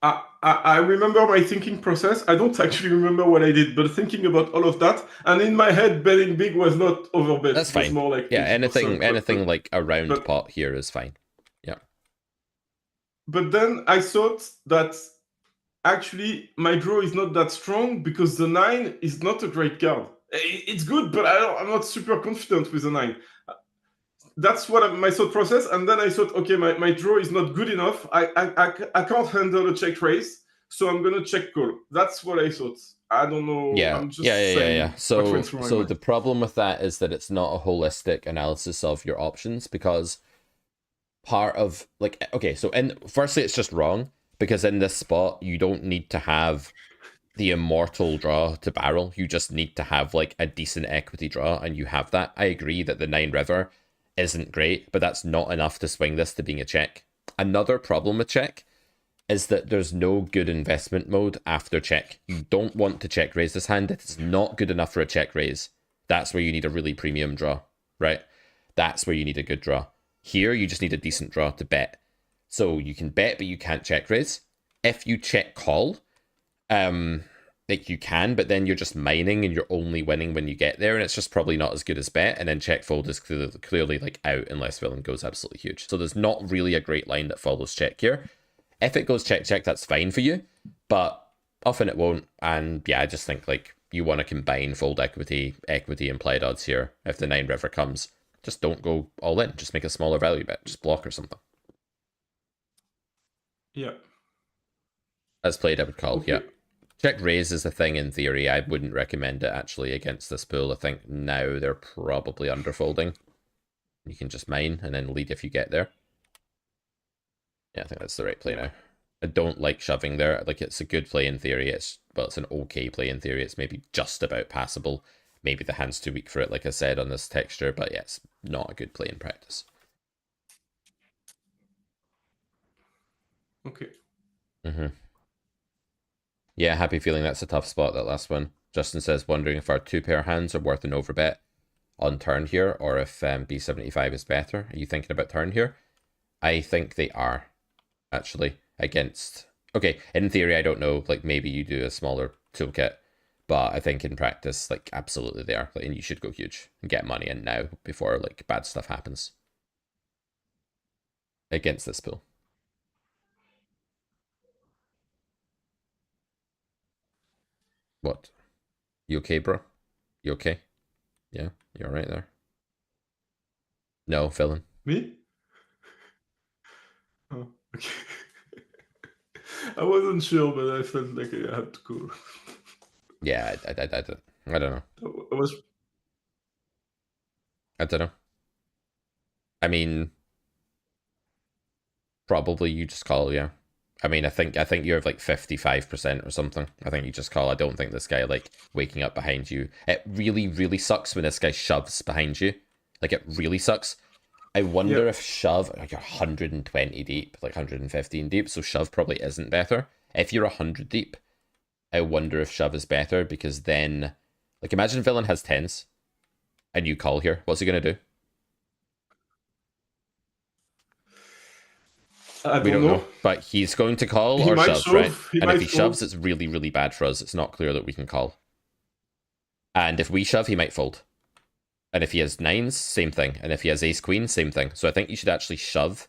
I remember my thinking process. I don't actually remember what I did, but thinking about all of that, and in my head, betting big was not overbet. That's fine. More like yeah, anything like a round pot here is fine. Yeah. But then I thought that actually my draw is not that strong because the 9 is not a great card. It's good, but I'm not super confident with the 9. That's what my thought process. And then I thought, okay, my draw is not good enough. I can't handle a check raise, so I'm gonna check call. That's what I thought. I don't know. Yeah, I'm just saying So the problem with that is that it's not a holistic analysis of your options, because part of like, okay, so firstly it's just wrong, because in this spot you don't need to have the immortal draw to barrel. You just need to have like a decent equity draw, and you have that. I agree that the 9 river isn't great, but that's not enough to swing this to being a check. Another problem with check is that there's no good investment mode after check. You don't want to check raise this hand. It's not good enough for a check raise. That's where you need a really premium draw, right? That's where you need a good draw. Here, you just need a decent draw to bet. So you can bet, but you can't check raise. If you check call, like you can, but then you're just mining and you're only winning when you get there, and it's just probably not as good as bet. And then check fold is clearly like out unless villain goes absolutely huge. So there's not really a great line that follows check here. If it goes check check, that's fine for you, but often it won't. And yeah, I just think like you want to combine fold equity, implied odds here. If the 9 river comes, just don't go all in. Just make a smaller value bet. Just block or something. Yeah. As played, I would call. Okay. Yeah. Check raise is a thing in theory. I wouldn't recommend it actually against this pool. I think now they're probably underfolding. You can just mine and then lead if you get there. Yeah, I think that's the right play now. I don't like shoving there. Like, it's a good play in theory. It's an okay play in theory. It's maybe just about passable. Maybe the hand's too weak for it, like I said, on this texture. But yeah, it's not a good play in practice. Okay. Yeah, happy feeling that's a tough spot, that last one. Justin says, wondering if our 2-pair hands are worth an overbet on turn here, or if B75 is better. Are you thinking about turn here? I think they are, actually, against... Okay, in theory, I don't know, like, maybe you do a smaller toolkit, but I think in practice, like, absolutely they are. Like, and you should go huge and get money in now before, like, bad stuff happens. Against this pool. What? You okay, bro? You okay? Yeah, you're right there. No, villain. Me? Oh, okay. I wasn't sure, but I felt like I had to go. Yeah, I don't know. I was. I don't know. I mean, probably you just call, yeah. I mean, I think you have like 55% or something. I think you just call. I don't think this guy like waking up behind you. It really, really sucks when this guy shoves behind you. Like, it really sucks. I wonder if shove, like, you're 120 deep, like 115 deep, so shove probably isn't better. If you're 100 deep, I wonder if shove is better, because then, like, imagine villain has 10s and you call here. What's he going to do? We don't know. But he's going to call or shove, right? And if he shoves, it's really, really bad for us. It's not clear that we can call. And if we shove, he might fold. And if he has 9s, same thing. And if he has ace queen, same thing. So I think you should actually shove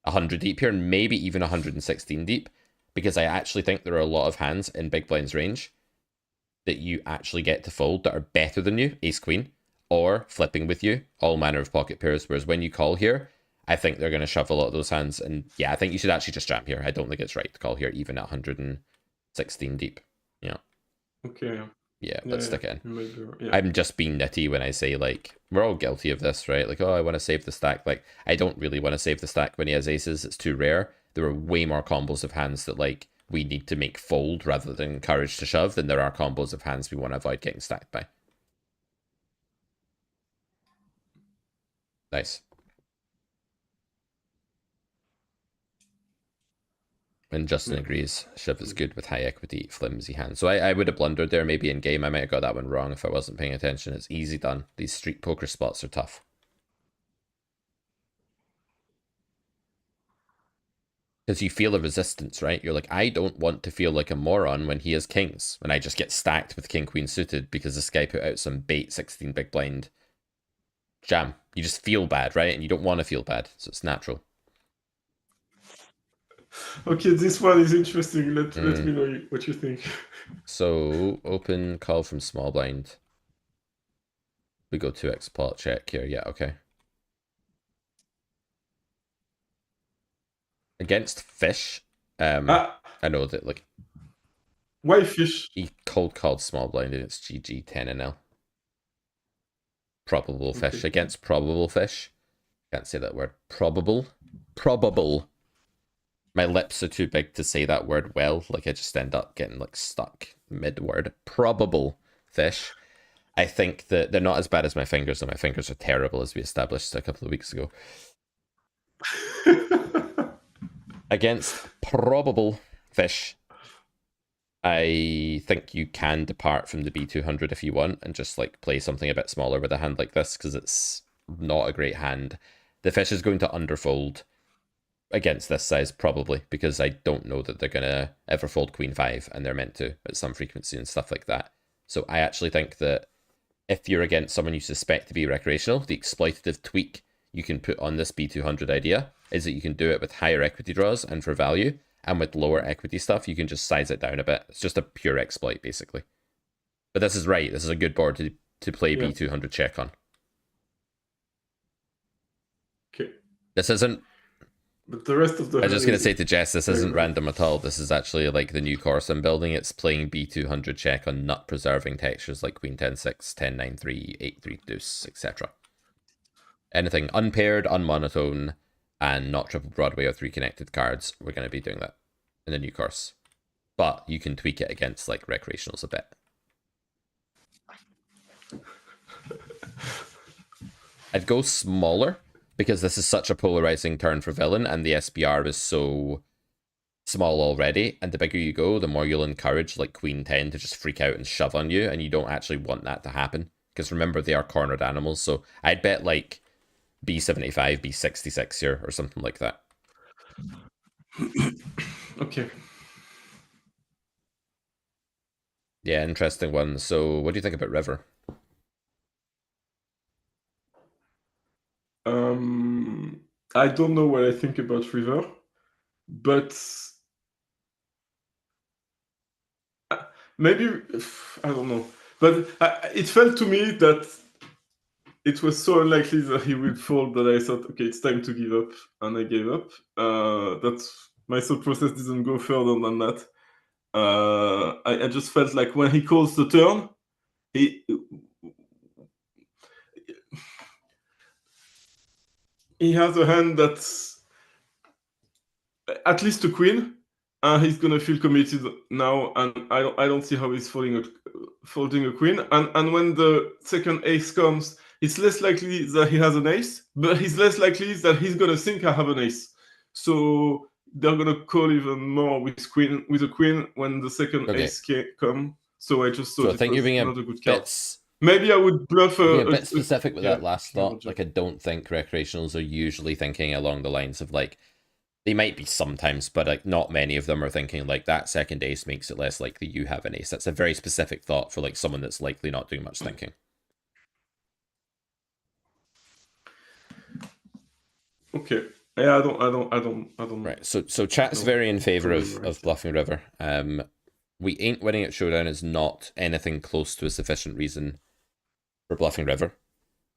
100 deep here, and maybe even 116 deep, because I actually think there are a lot of hands in big blind's range that you actually get to fold that are better than you, ace queen, or flipping with you, all manner of pocket pairs. Whereas when you call here, I think they're going to shove a lot of those hands. And yeah, I think you should actually just jam here. I don't think it's right to call here, even at 116 deep. Yeah. Okay. Yeah, let's stick it in. Maybe, yeah. I'm just being nitty when I say, like, we're all guilty of this, right? Like, oh, I want to save the stack. Like, I don't really want to save the stack when he has aces. It's too rare. There are way more combos of hands that, like, we need to make fold rather than encourage to shove than there are combos of hands we want to avoid getting stacked by. Nice. And Justin agrees. Shove is good with high equity, flimsy hands. So I would have blundered there. Maybe in game I might have got that one wrong if I wasn't paying attention. It's easy done. These street poker spots are tough. Because you feel a resistance, right? You're like, I don't want to feel like a moron when he has kings. When I just get stacked with king queen suited because this guy put out some bait 16 big blind jam. You just feel bad, right? And you don't want to feel bad. So it's natural. Okay, this one is interesting. Let me know what you think. So, open call from small blind. We go 2x pot check here. Yeah, okay. Against fish, I know that, like... Why fish? He cold called small blind and it's GG 10 and L. Probable fish. Against probable fish. Can't say that word. Probable. Probable. My lips are too big to say that word well. Like, I just end up getting, like, stuck mid-word. Probable fish. I think that they're not as bad as my fingers, and my fingers are terrible, as we established a couple of weeks ago. Against probable fish, I think you can depart from the B200 if you want and just like play something a bit smaller with a hand like this because it's not a great hand. The fish is going to underfold against this size probably because I don't know that they're gonna ever fold queen 5 and they're meant to at some frequency and stuff like that. So I actually think that if you're against someone you suspect to be recreational, the exploitative tweak you can put on this B200 idea is that you can do it with higher equity draws and for value, and with lower equity stuff you can just size it down a bit. It's just a pure exploit basically. But this is right, this is a good board to play B200 check on. Okay. This isn't... But the rest of the... I was just going to say to Jess, this isn't random at all. This is actually like the new course I'm building. It's playing B200 check on nut-preserving textures like Queen 10-6, 10-9-3, 8-3 deuce, etc. Anything unpaired, unmonotone, and not triple Broadway or 3 connected cards, we're going to be doing that in the new course. But you can tweak it against like recreationals a bit. I'd go smaller, because this is such a polarizing turn for villain, and the SPR is so small already, and the bigger you go, the more you'll encourage like Queen 10 to just freak out and shove on you, and you don't actually want that to happen. Because remember, they are cornered animals, so I'd bet like B75, B66 here, or something like that. Okay. Yeah, interesting one. So what do you think about river? I don't know what I think about river, but maybe, I don't know. But it felt to me that it was so unlikely that he would fold that I thought, okay, it's time to give up, and I gave up. That's my thought process didn't go further than that. I just felt like when he calls the turn, he has a hand that's at least a queen, and he's gonna feel committed now, and I don't see how he's folding a queen. And when the second ace comes, it's less likely that he has an ace, but he's less likely that he's gonna think I have an ace. So they're gonna call even more with a queen when the second ace come. So I just thought it was not a good card. Maybe I would bluff a bit specific with that last thought. Like, I don't think recreationals are usually thinking along the lines of like, they might be sometimes, but like not many of them are thinking like that second ace makes it less likely you have an ace. That's a very specific thought for like someone that's likely not doing much thinking. Okay. Yeah, I don't. Right. So chat's very in favor of bluffing river. We ain't winning at showdown is not anything close to a sufficient reason for bluffing river.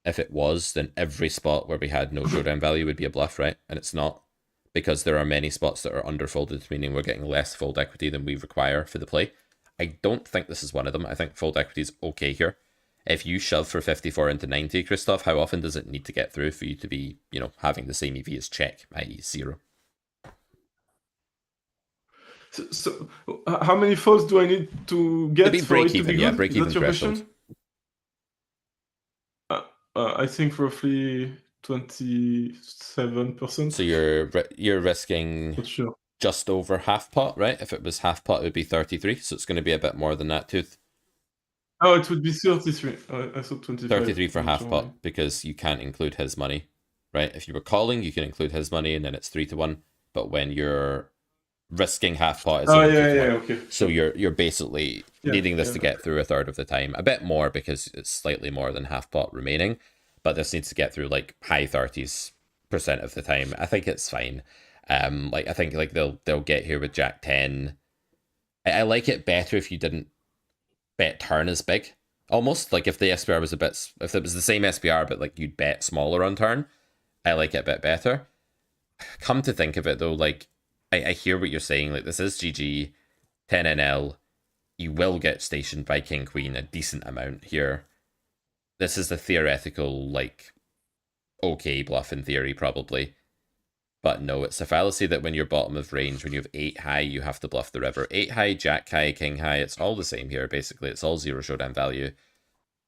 If it was, then every spot where we had no showdown value would be a bluff, right? And it's not, because there are many spots that are underfolded, meaning we're getting less fold equity than we require for the play. I don't think this is one of them. I think fold equity is okay here. If you shove for 54 into 90, Christoph, how often does it need to get through for you to be, you know, having the same EV as check, i.e. 0? So how many folds do I need to get for it to be good? Yeah, break even threshold. I think roughly 27%. So you're risking just over half pot, right? If it was half pot, it would be 33. So it's going to be a bit more than that, Tooth. Oh, it would be 33. I thought 25. 33 for half pot, because you can't include his money, right? If you were calling, you can include his money, and then it's 3-1. But when you're risking half pot, it's okay. So you're basically needing this to get through a third of the time, a bit more because it's slightly more than half pot remaining, but this needs to get through like high 30s% of the time. I think it's fine. Like, I think like they'll get here with Jack 10. I like it better if you didn't bet turn as big, almost like if the SPR was if it was the same SPR but like you'd bet smaller on turn. I like it a bit better. Come to think of it though, like, I hear what you're saying. Like, this is GG, 10 NL. You will get stationed by King Queen a decent amount here. This is the theoretical, like, okay bluff in theory, probably. But no, it's a fallacy that when you're bottom of range, when you have 8 high, you have to bluff the river. 8 high, Jack high, King high, it's all the same here, basically. It's all 0 showdown value.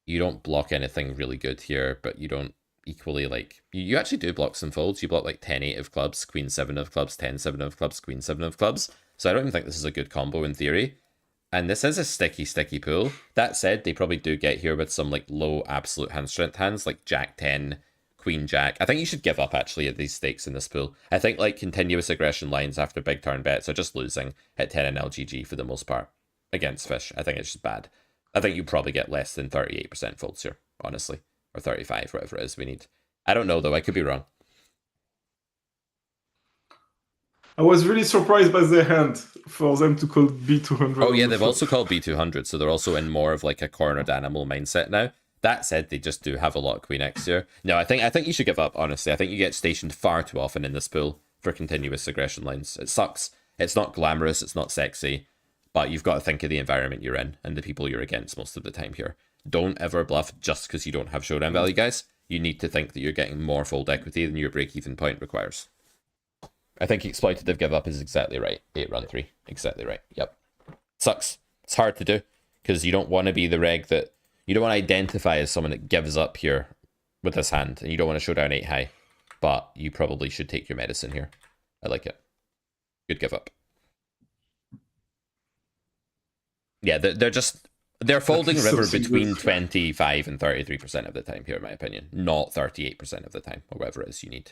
You don't block anything really good here, but you don't equally like you actually do block some folds. You block like 10-8 of clubs, queen 7 of clubs, 10-7 of clubs, queen 7 of clubs. So I don't even think this is a good combo in theory. And this is a sticky pool. That said, they probably do get here with some like low absolute hand strength hands like Jack 10, Queen Jack. I think you should give up actually at these stakes in this pool. I think like continuous aggression lines after big turn bets are just losing at 10 and LGG for the most part against fish. I think it's just bad. I think you probably get less than 38% folds here, honestly. Or 35, whatever it is we need. I don't know though, I could be wrong. I was really surprised by their hand for them to call B200. Oh yeah, they've also called B200, so they're also in more of like a cornered animal mindset now. That said, they just do have a lot of Queen X here. No, I think you should give up, honestly. I think you get stationed far too often in this pool for continuous aggression lines. It sucks. It's not glamorous, it's not sexy, but you've got to think of the environment you're in and the people you're against most of the time here. Don't ever bluff just because you don't have showdown value, guys. You need to think that you're getting more fold equity than your break-even point requires. I think Exploitative give up is exactly right. 8 run 3. Exactly right. Yep. Sucks. It's hard to do because you don't want to be the reg that... You don't want to identify as someone that gives up here with this hand, and you don't want to show down 8 high. But you probably should take your medicine here. I like it. Good give up. Yeah, they're folding river between 25 and 33% of the time here, in my opinion. Not 38% of the time, or whatever it is you need.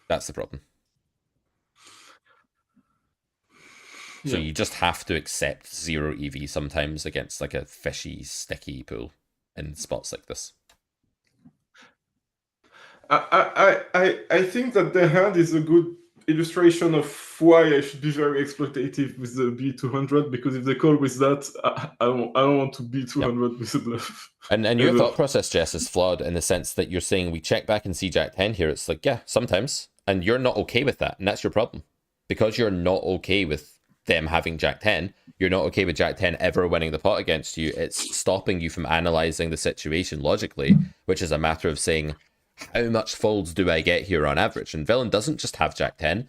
That's the problem. So you just have to accept 0 EV sometimes against like a fishy, sticky pool in spots like this. I think that the hand is a good illustration of why I should be very exploitative with the B200, because if they call with that, I don't want to B200 with the bluff. And your thought process, Jess, is flawed in the sense that you're saying we check back and see Jack 10 here. It's like, yeah, sometimes. And you're not okay with that. And that's your problem. Because you're not okay with them having Jack 10, you're not okay with Jack 10 ever winning the pot against you. It's stopping you from analyzing the situation logically, which is a matter of saying, how much folds do I get here on average? And Villain doesn't just have Jack 10.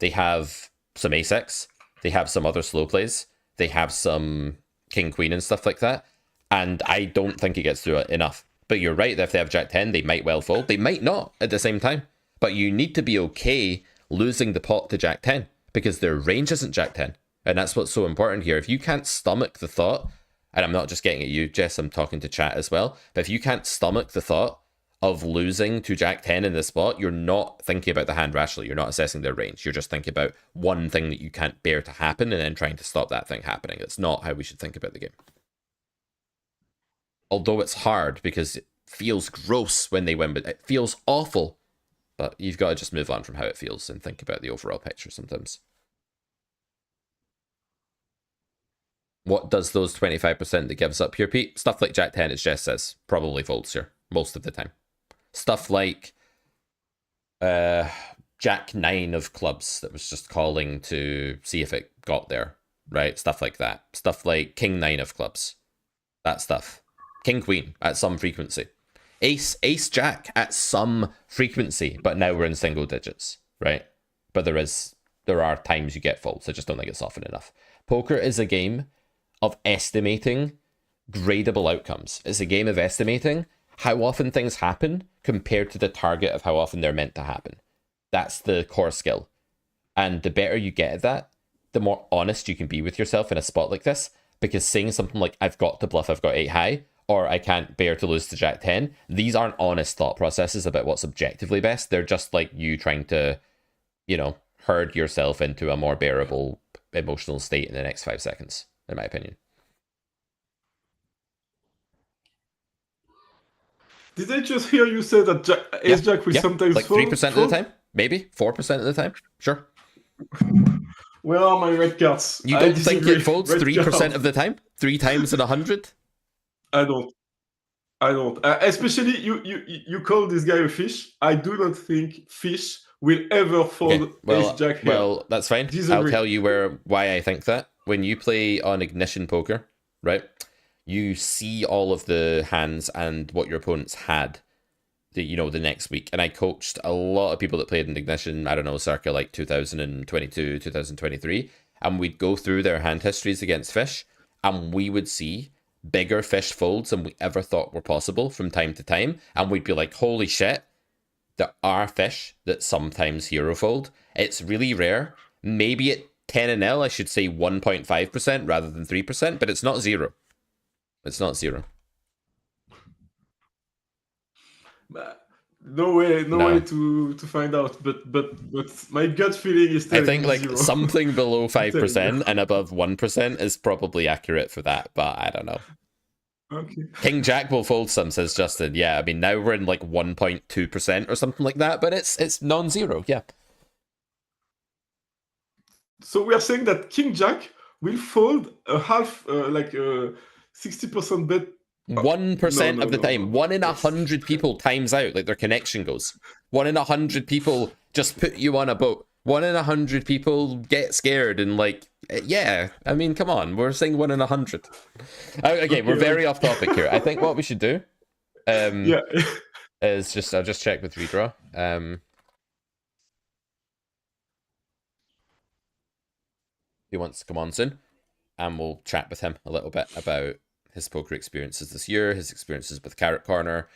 They have some Ace-X. They have some other slow plays. They have some King Queen and stuff like that. And I don't think it gets through it enough. But you're right that if they have Jack 10, they might well fold. They might not at the same time. But you need to be okay losing the pot to Jack 10 because their range isn't Jack 10. And that's what's so important here. If you can't stomach the thought, and I'm not just getting at you, Jess, I'm talking to chat as well, but if you can't stomach the thought of losing to Jack 10 in this spot, you're not thinking about the hand rationally. You're not assessing their range. You're just thinking about one thing that you can't bear to happen and then trying to stop that thing happening. That's not how we should think about the game. Although it's hard because it feels gross when they win, but it feels awful. But you've got to just move on from how it feels and think about the overall picture sometimes. What does those 25% that gives up here, Pete? Stuff like Jack 10, as Jess says, probably folds here most of the time. Stuff like Jack 9 of clubs that was just calling to see if it got there, right? Stuff like that. Stuff like King 9 of clubs. That stuff. King Queen at some frequency. Ace Jack at some frequency, but now we're in single digits, right? But there are times you get folds. I just don't think it's often enough. Poker is a game of estimating gradable outcomes. It's a game of estimating how often things happen compared to the target of how often they're meant to happen. That's the core skill. And the better you get at that, the more honest you can be with yourself in a spot like this, because saying something like, I've got to bluff, I've got 8 high, or I can't bear to lose to Jack 10, these aren't honest thought processes about what's objectively best. They're just like you trying to, you know, herd yourself into a more bearable emotional state in the next 5 seconds, in my opinion. Did I just hear you say that Ace Jack will sometimes like 3% of the time? Maybe 4% of the time? Sure. Where are my red cards? You don't think it folds 3% of the time? 3 times in 100? I don't. Especially you call this guy a fish. I do not think fish will ever fold Ace Jack here. Well, that's fine. I'll tell you why I think that. When you play on Ignition Poker, right, you see all of the hands and what your opponents had the next week. And I coached a lot of people that played in Ignition, I don't know, circa like 2022, 2023. And we'd go through their hand histories against fish, and we would see bigger fish folds than we ever thought were possible from time to time, and we'd be like, holy shit, there are fish that sometimes hero fold. It's really rare. Maybe at 10 and L, I should say 1.5% rather than 3%, but it's not zero. It's not zero. No way to find out. But my gut feeling is telling I think me like zero. something below 5% and above 1% is probably accurate for that, but I don't know. Okay. King Jack will fold some, says Justin. Yeah, I mean now we're in like 1.2% or something like that, but it's non-zero. Yeah. So we are saying that King Jack will fold a half, like a 60% bet. 1% of the time. 1 in 100 people times out, like their connection goes. 1 in 100 people just put you on a boat. 1 in 100 people get scared and like, yeah. I mean, come on, we're saying 1 in 100. Okay, we're very off topic here. I think what we should do, Yeah. is just I'll just check with redraw. He wants to come on soon, and we'll chat with him a little bit about his poker experiences this year, his experiences with Carrot Corner.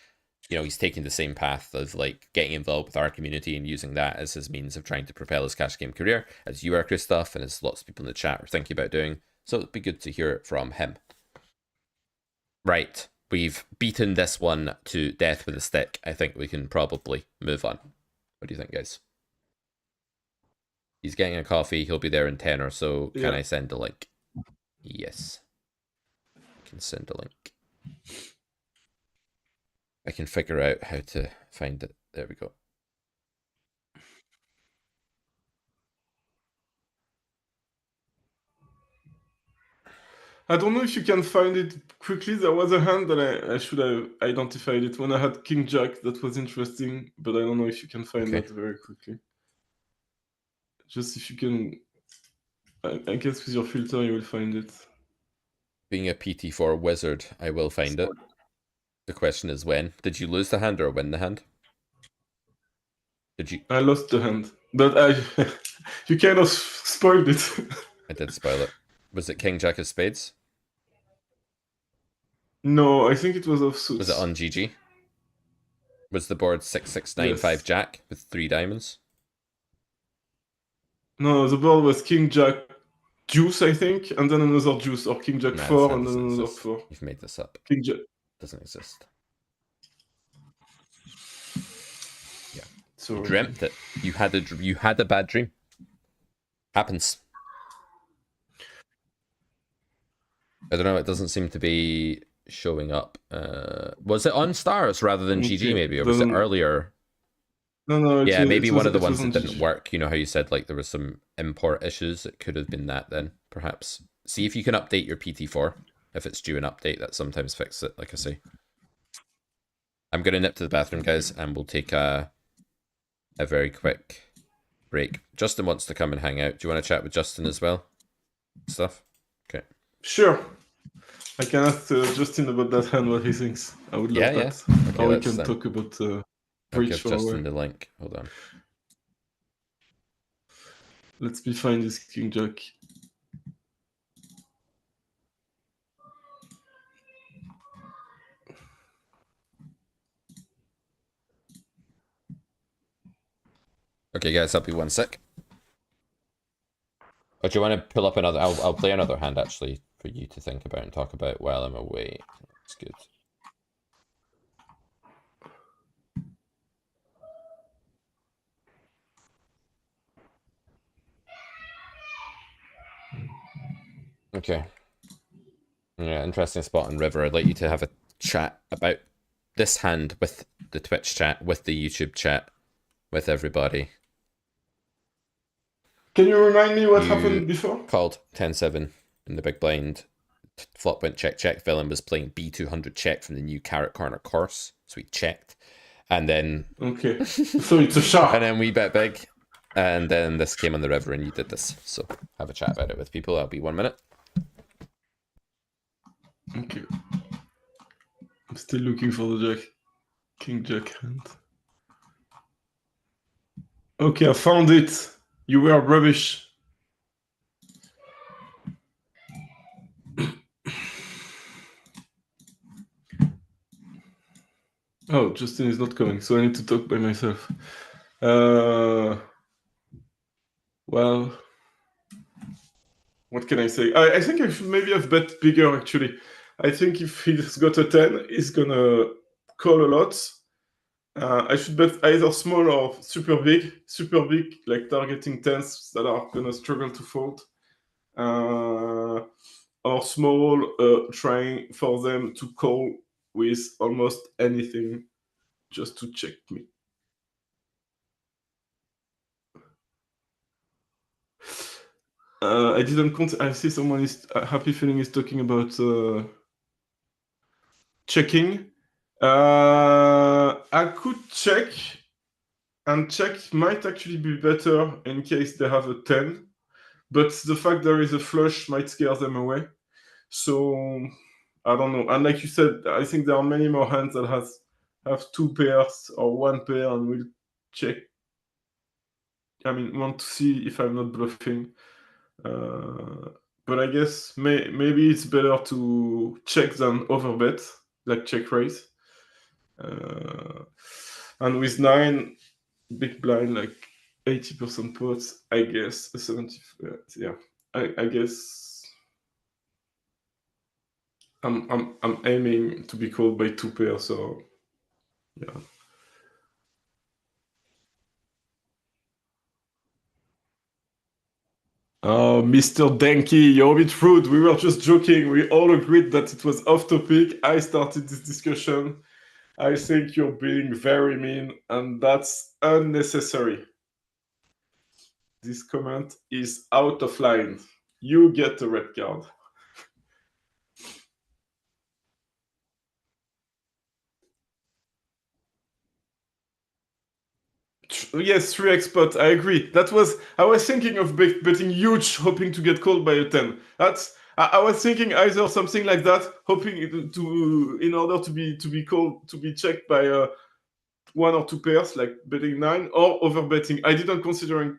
You know, he's taking the same path of like getting involved with our community and using that as his means of trying to propel his cash game career, as you are, Christoph, and as lots of people in the chat are thinking about doing. So it'd be good to hear it from him. Right, we've beaten this one to death with a stick. I think we can probably move on. What do you think, guys? He's getting a coffee. He'll be there in 10 or so. Can I send a link? Yes. I can send a link. I can figure out how to find it. There we go. I don't know if you can find it quickly. There was a hand that I should have identified it when I had King Jack. That was interesting, but I don't know if you can find that very quickly. Just if you can, I guess with your filter you will find it. Being a PT4 wizard, I will find it. The question is when. Did you lose the hand or win the hand? Did you? I lost the hand, but you kind of spoiled it. I did spoil it. Was it King Jack of Spades? No, I think it was off suits. Was it on GG? Was the board 6695 Jack with 3 diamonds? No, the board was King Jack Deuce, I think, and then another Deuce, or King Jack 4 and then another 4. You've made this up. King Jack doesn't exist. Yeah. So you dreamt it. You had a bad dream. Happens. I don't know, it doesn't seem to be showing up. Was it on stars rather than GG maybe, or was it earlier? No. Yeah, maybe one of the ones that didn't work. You know how you said like there was some import issues? It could have been that then, perhaps. See if you can update your PT4. If it's due an update, that sometimes fixes it, like I say. I'm going to nip to the bathroom, guys, and we'll take a very quick break. Justin wants to come and hang out. Do you want to chat with Justin as well? Stuff? Okay. Sure. I can ask Justin about that hand, what he thinks. I would love that. Yeah. Okay, or we can talk about I'll give Justin the link. Hold on. Let's me find this King Jack. Okay, guys, I'll be 1 sec. But do you want to pull up another? I'll play another hand actually for you to think about and talk about while I'm away. That's good. Okay. Yeah, interesting spot on river. I'd like you to have a chat about this hand with the Twitch chat, with the YouTube chat, with everybody. Can you remind me what happened before? Called 10-7 in the big blind. Flop went check. Villain was playing B200 check from the new Carrot Corner course. So we checked. And then... Okay. So it's a shot. And then we bet big. And then this came on the river and you did this. So have a chat about it with people. That'll be 1 minute. Okay. I'm still looking for the King Jack hand. Okay, I found it. You were rubbish. Oh, Justin is not coming, so I need to talk by myself. Well, what can I say? I think I should maybe have bet bigger, actually. I think if he's got a 10, he's gonna call a lot. I should bet either small or super big. Super big, like targeting 10s that are gonna struggle to fold. Or small, trying for them to call with almost anything just to check me. I didn't I see someone is Happy Feeling is talking about checking. I could check, and check might actually be better in case they have a 10, but the fact there is a flush might scare them away. So I don't know. And like you said, I think there are many more hands that have 2 pairs or 1 pair and will check. I mean, want to see if I'm not bluffing. But I guess maybe it's better to check than overbet, like check raise. And with 9 big blind, like 80% pots, I guess 70. Yeah, I guess I'm aiming to be called by 2 pairs. So yeah. Oh, Mr. Denki, you're a bit rude. We were just joking. We all agreed that it was off topic. I started this discussion. I think you're being very mean, and that's unnecessary. This comment is out of line. You get a red card. Yes, 3x pot. I agree. I was thinking of betting huge, hoping to get called by a 10. I was thinking either something like that, hoping in order to be called, to be checked by 1 or 2 pairs, like betting 9, or over betting. I didn't consider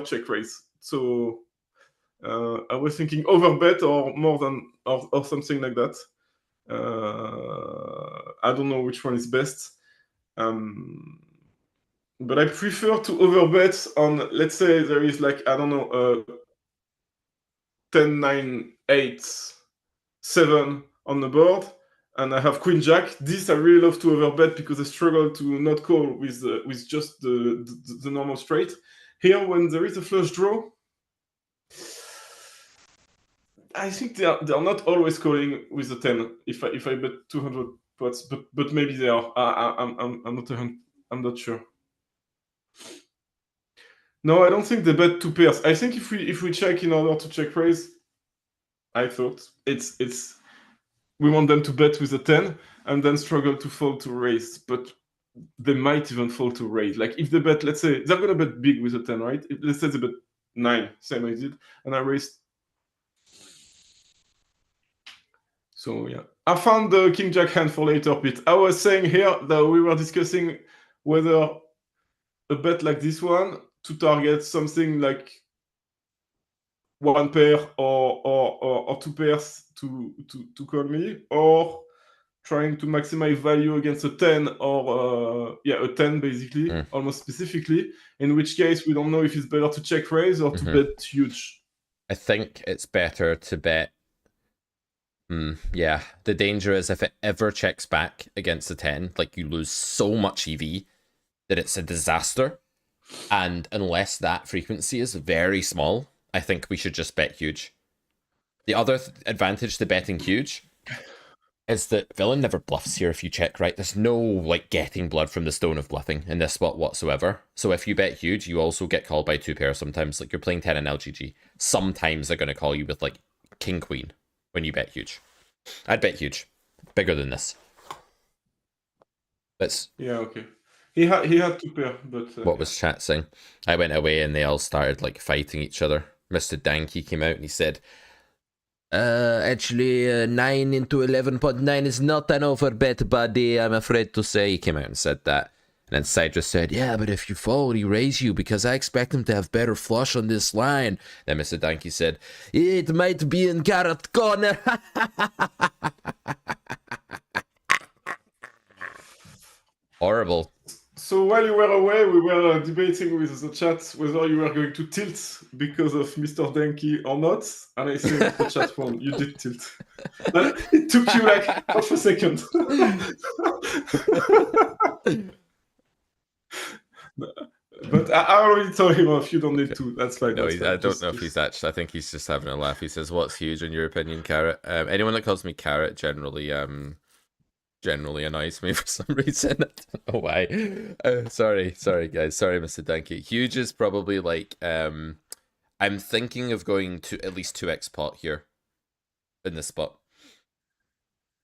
check raise. So I was thinking over bet or more than or something like that. I don't know which one is best. But I prefer to overbet on, let's say there is like, I don't know, 10, 9, 8, 7 on the board, and I have Queen Jack. This I really love to overbet because I struggle to not call with just the normal straight. Here, when there is a flush draw, I think they are not always calling with the 10. If I bet 200 pots, but maybe they are. I'm not sure. No, I don't think they bet 2 pairs. I think if we check in order to check raise, I thought it's we want them to bet with a 10 and then struggle to fold to raise, but they might even fold to raise. Like if they bet, let's say they're gonna bet big with a 10, right? Let's say they bet 9, same I did, and I raised. So yeah, I found the King Jack hand for later, Pete. I was saying here that we were discussing whether a bet like this one to target something like 1 pair or 2 pairs to call me, or trying to maximize value against a 10 or a 10 basically, almost specifically, in which case we don't know if it's better to check raise or to bet huge. I think it's better to bet. Yeah, the danger is if it ever checks back against a 10, like you lose so much EV that it's a disaster. And unless that frequency is very small, I think we should just bet huge. The other advantage to betting huge is that villain never bluffs here if you check right. There's no like getting blood from the stone of bluffing in this spot whatsoever. So if you bet huge, you also get called by 2 pairs sometimes. Like you're playing 10 in LGG. Sometimes they're going to call you with like king queen when you bet huge. I'd bet huge. Bigger than this. That's yeah, okay. He had 2 pair, but what was chat saying? I went away and they all started like fighting each other. Mr. Danky came out and he said, actually 9 into 11.9 is not an overbet, buddy. I'm afraid to say. He came out and said that. And then Cydrus said, yeah, but if you fold, he raise you because I expect him to have better flush on this line. Then Mr. Danky said, it might be in carrot corner. Horrible. So while you were away, we were debating with the chat whether you were going to tilt because of Mr. Denki or not, and I think the chat won. You did tilt. But it took you like half a second. But I already told him off. You don't need to. That's fine. No, That's fine. I don't know if he's actually. I think he's just having a laugh. He says, "What's huge in your opinion, Carrot?" Anyone that calls me Carrot generally annoys me for some reason. I don't know why. Sorry, guys. Sorry, Mr. Danky. Huge is probably like I'm thinking of going to at least 2x pot here in this spot.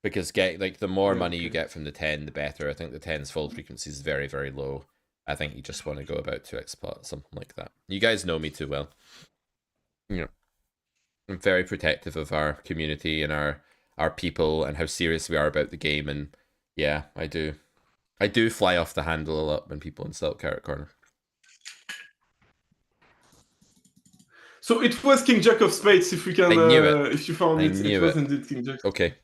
Because the more money you get from the 10, the better. I think the 10's fold frequency is very, very low. I think you just want to go about 2x pot, something like that. You guys know me too well. You know, I'm very protective of our community and our people and how serious we are about the game. And yeah, I do fly off the handle a lot when people insult Carrot Corner. So it was King Jack of Spades. If we can, I knew it. If you found it, it was indeed King Jack. Okay.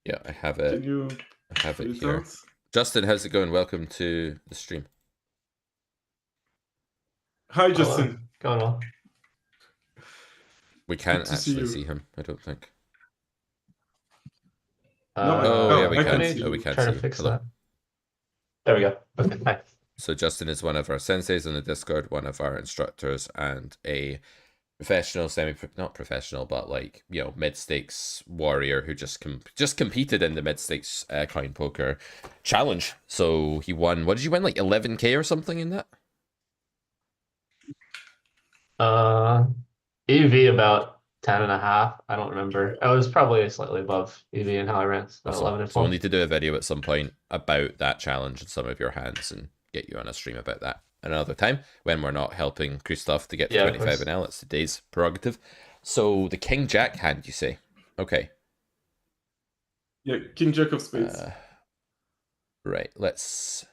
Yeah, I have it. I have it here. Justin, how's it going? Welcome to the stream. Hi, Justin. Going well. We can't actually see him, I don't think. Yeah, we can. Oh, we can try see to fix Hello. that. There we go. Okay, nice. So Justin is one of our senseis on the Discord, one of our instructors, and a professional, not professional, but like, you know, mid-stakes warrior who just competed in the mid-stakes coin poker challenge. So he won, what did you win, like 11k or something in that? EV about 10.5. I don't remember. I was probably slightly above EV in how I ran. So 11 and 12. So we'll need to do a video at some point about that challenge and some of your hands and get you on a stream about that another time when we're not helping Christoph to get to 25 and L. It's today's prerogative. So the King Jack hand, you say? Okay. Yeah, King Jack of Spades. Right, let's...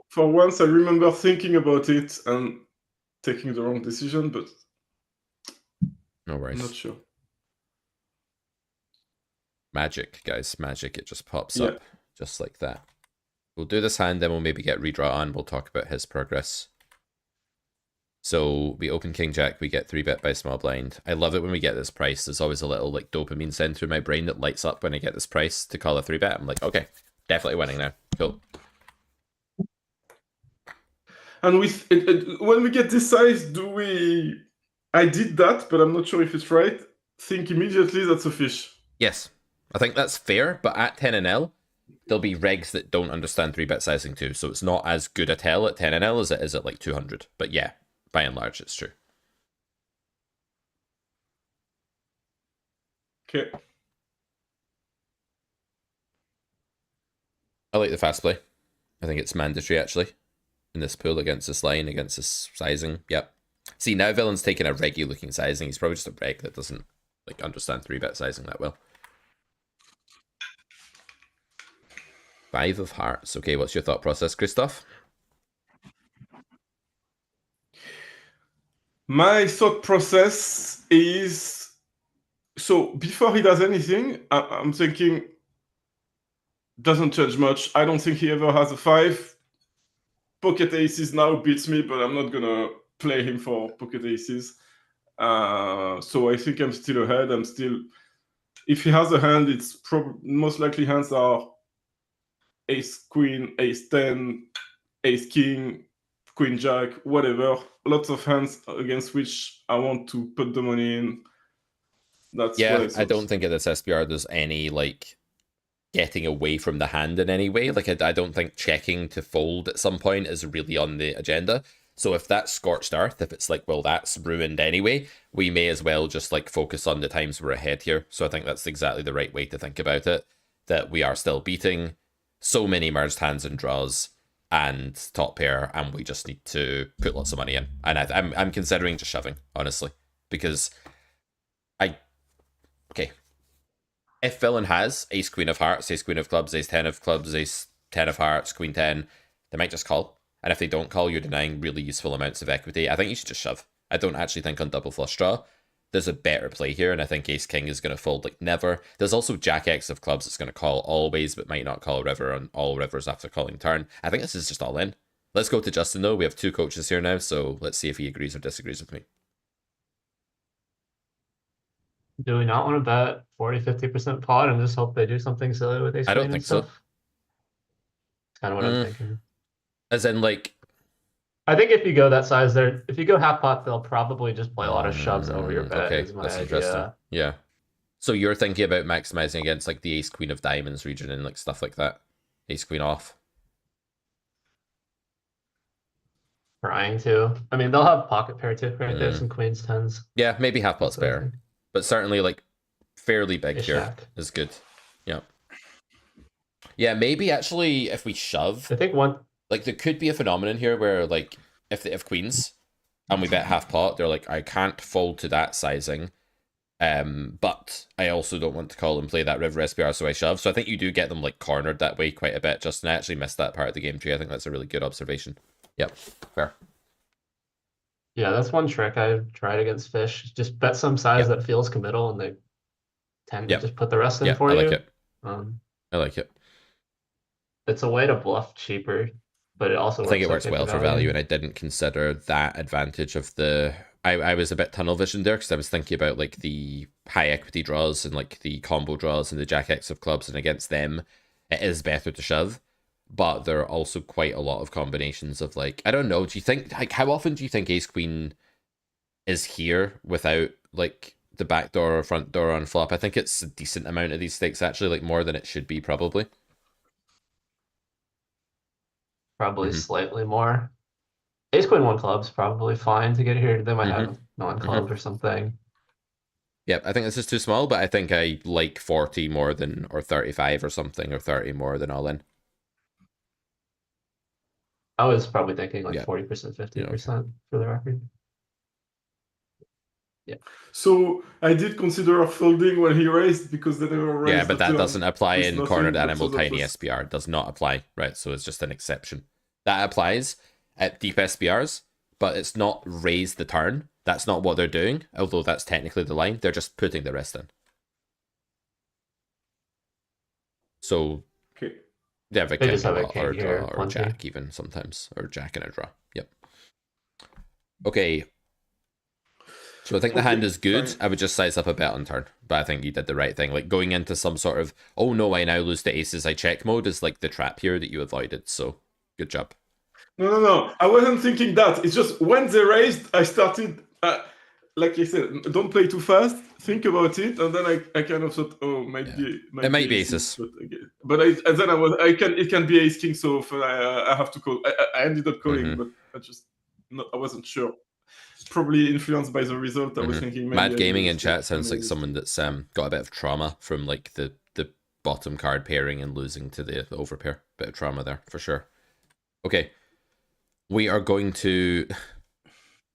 For once, I remember thinking about it and taking the wrong decision, but no worries. I'm not sure. Magic, guys, magic. It just pops up just like that. We'll do this hand, then we'll maybe get redraw on. We'll talk about his progress. So we open King Jack, we get 3-bet by small blind. I love it when we get this price. There's always a little like dopamine sent through my brain that lights up when I get this price to call a 3-bet. I'm like, okay, definitely winning now. Cool. And with when we get this size, do we... I did that, but I'm not sure if it's right. Think immediately that's a fish. Yes, I think that's fair, but at 10 and L, there'll be regs that don't understand 3-bet sizing too, so it's not as good a tell at 10 and L as it is at like 200. But yeah, by and large, it's true. Okay. I like the fast play. I think it's mandatory, actually, in this pool against this line, against this sizing. Yep. See, now Villain's taking a reggy looking sizing. He's probably just a reg that doesn't like understand 3-bet sizing that well. 5 of hearts. Okay, what's your thought process, Christoph? My thought process is... So, before he does anything, I'm thinking... Doesn't change much. I don't think he ever has a 5. Pocket aces now beats me, but I'm not gonna play him for pocket aces. So I think I'm still ahead. I'm still... If he has a hand, it's most likely hands are ace queen, ace 10, ace king, queen jack, whatever. Lots of hands against which I want to put the money in. That's I don't think at this SPR there's any like getting away from the hand in any way. Like I don't think checking to fold at some point is really on the agenda. So if that's scorched earth, if it's like, well, that's ruined anyway, we may as well just like focus on the times we're ahead here. So I think that's exactly the right way to think about it, that we are still beating so many merged hands and draws and top pair, and we just need to put lots of money in. And I'm considering just shoving, honestly, because if Villain has ace queen of hearts, ace queen of clubs, ace 10 of clubs, ace 10 of hearts, queen 10, they might just call. And if they don't call, you're denying really useful amounts of equity. I think you should just shove. I don't actually think on double flush draw there's a better play here, and I think Ace King is going to fold like never. There's also Jack X of clubs that's going to call always, but might not call river on all rivers after calling turn. I think this is just all in. Let's go to Justin though. We have 2 coaches here now, so let's see if he agrees or disagrees with me. Do we not want to bet 40-50% pot and just hope they do something silly with ace I don't queen and think so. stuff? That's kind of what I'm thinking. As in, like, I think if you go that size there, if you go half pot, they'll probably just play a lot of shoves over your bet. Okay, Is my that's idea. interesting. Yeah. So you're thinking about maximizing against like the ace queen of diamonds region and like stuff like that. Ace queen off. Trying to. I mean, they'll have pocket pair too, right? They have some queens, tens. Yeah, maybe half pot's better, but certainly like fairly big Ace here jack. is good. Yeah. Yeah, maybe actually if we shove, I think one. like there could be a phenomenon here where like if they have queens and we bet half pot, they're like, I can't fold to that sizing. But I also don't want to call and play that river SPR, so I shove. So I think you do get them like cornered that way quite a bit. Justin, I actually missed that part of the game tree. I think that's a really good observation. Yep, fair. Yeah, that's one trick I tried against fish. Just bet some size that feels committal, and they tend to just put the rest in for you. you. I like it. I like it. It's a way to bluff cheaper, but it also I think it works well for value, and I didn't consider that advantage of the. I was a bit tunnel visioned there because I was thinking about like the high equity draws and like the combo draws and the Jack X of clubs, and against them, it is better to shove. But there are also quite a lot of combinations of like, I don't know, do you think, like, how often do you think ace queen is here without like the back door or front door on flop? I think it's a decent amount of these stakes actually, like more than it should be probably. Probably slightly more. Ace queen one club's probably fine to get here. They might have non-club or something. Yep, I think this is too small, but I think I like 40 more than, or 35 or something, or 30 more than all in. I was probably thinking like 40%, 50% for the record. Yeah. So I did consider folding when he raised because they never raised. Yeah, but that doesn't apply in nothing, cornered animal so tiny SPR. It does not apply, right? So it's just an exception. That applies at deep SPRs, but it's not raise the turn. That's not what they're doing, although that's technically the line. They're just putting the rest in. So okay. they have a king or a draw or jack even sometimes, or jack and a draw. Yep. Okay. So I think the hand is good. Fine. I would just size up a bet on turn, but I think you did the right thing. Like going into some sort of, oh no, I now lose to aces, I check mode is like the trap here that you avoided. So good job. No. I wasn't thinking that. It's just when they raised, I started, like I said, don't play too fast. Think about it, and then I kind of thought, oh, it might be aces. But it can be ace king. So I have to call. I ended up calling, but I wasn't sure. Probably influenced by the result. I was thinking maybe Mad Gaming in chat sounds like someone that's got a bit of trauma from like the bottom card pairing and losing to the overpair. Bit of trauma there for sure. Okay, we are going to.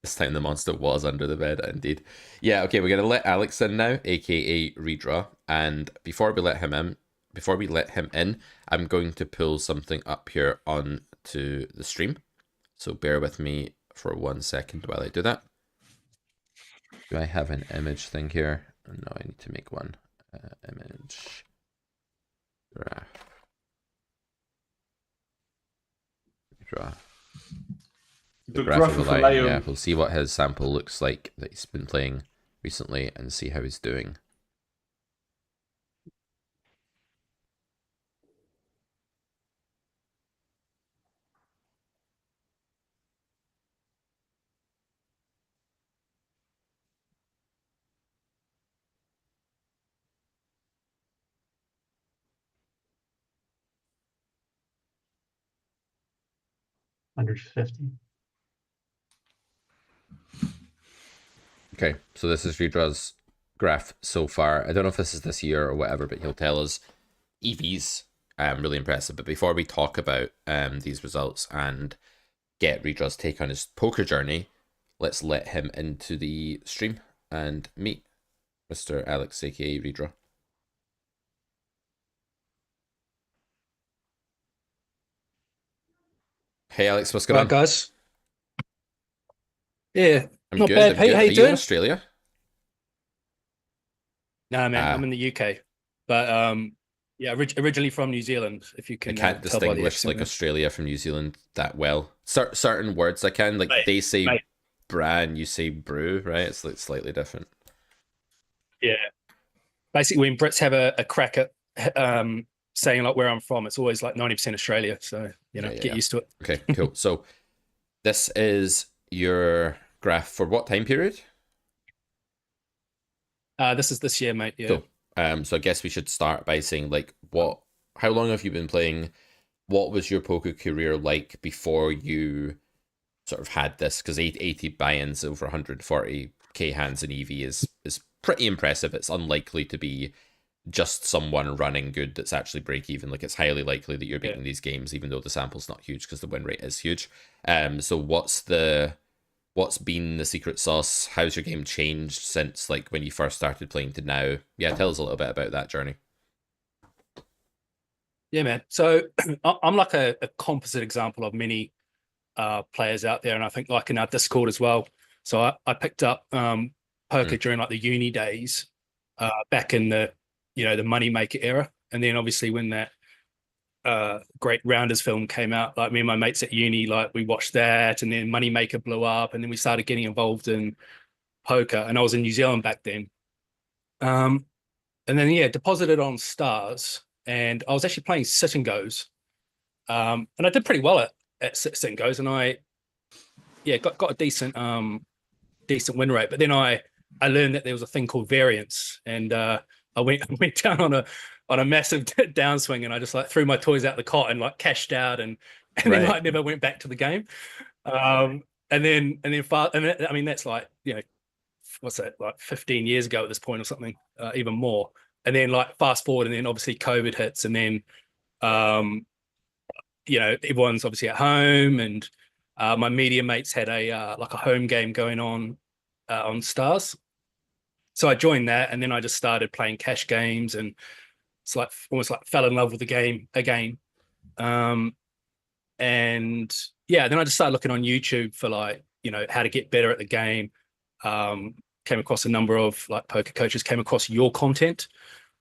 This time the monster was under the bed, indeed. Yeah, okay, we're gonna let Alex in now, aka Redraw, and before we let him in, I'm going to pull something up here onto the stream. So bear with me for 1 second while I do that. Do I have an image thing here? No, I need to make one. Image. Graph. Draw. The graph of a lion. Yeah, we'll see what his sample looks like that he's been playing recently and see how he's doing. $150. Okay, so this is Redraw's graph so far. I don't know if this is this year or whatever, but he'll tell us. EV's really impressive. But before we talk about these results and get Redraw's take on his poker journey, let's let him into the stream and meet Mr. Alex, aka Redraw. Hey Alex, what's going on? Guys? Yeah, I'm not good. bad. Hey, how you Are doing? you in Australia? No, man, I'm in the UK, but yeah, originally from New Zealand. If you I can can't tell by the distinguish accent, like Australia from New Zealand that well. Certain words I can, like mate, they say mate. bra and you say brew, right? It's like slightly different. Yeah, basically, when Brits have a crack at saying like where I'm from, it's always like 90% Australia. So get used to it. Okay, cool. So this is your graph for what time period? This is this year, mate. Yeah. Cool. So I guess we should start by saying like how long have you been playing? What was your poker career like before you sort of had this? Because 80 buy-ins over 140k hands in EV is pretty impressive. It's unlikely to be just someone running good that's actually break even. Like it's highly likely that you're beating these games, even though the sample's not huge because the win rate is huge. So what's been the secret sauce? How's your game changed since like when you first started playing to now? Yeah, tell us a little bit about that journey. Yeah, man. So I'm like a composite example of many players out there, and I think like in our Discord as well. So I picked up poker during like the uni days, back in the the Moneymaker era, and then obviously when that great Rounders film came out, like me and my mates at uni, like we watched that, and then Moneymaker blew up, and then we started getting involved in poker, and I was in New Zealand back then. And then deposited on Stars, and I was actually playing sit and goes, and I did pretty well at sit and goes, and I got a decent win rate. But then I learned that there was a thing called variance, and I went down on a massive downswing, and I just like threw my toys out the cot and like cashed out, and then like never went back to the game. And then I mean that's like what's that, like 15 years ago at this point or something, even more. And then like fast forward, and then obviously COVID hits, and then everyone's obviously at home, and my media mates had a like a home game going on Stars. So I joined that, and then I just started playing cash games, and it's like almost like fell in love with the game again. And yeah, then I just started looking on YouTube for like how to get better at the game. Came across a number of like poker coaches, came across your content,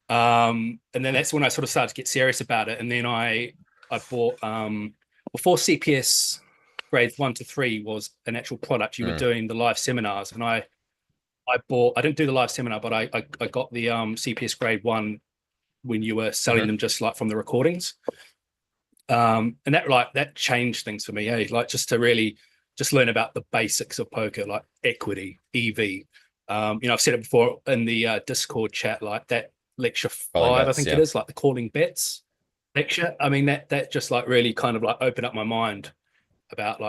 and then that's when I sort of started to get serious about it. And then I bought before CPS grade 1 to 3 was an actual product. You were doing the live seminars, and I didn't do the live seminar, but I got the CPS grade 1 when you were selling them just like from the recordings. And that changed things for me, like just to really just learn about the basics of poker, like equity, EV. I've said it before in the Discord chat, like that lecture 5, I think it is, like the calling bets lecture. I mean, that just like really kind of like opened up my mind about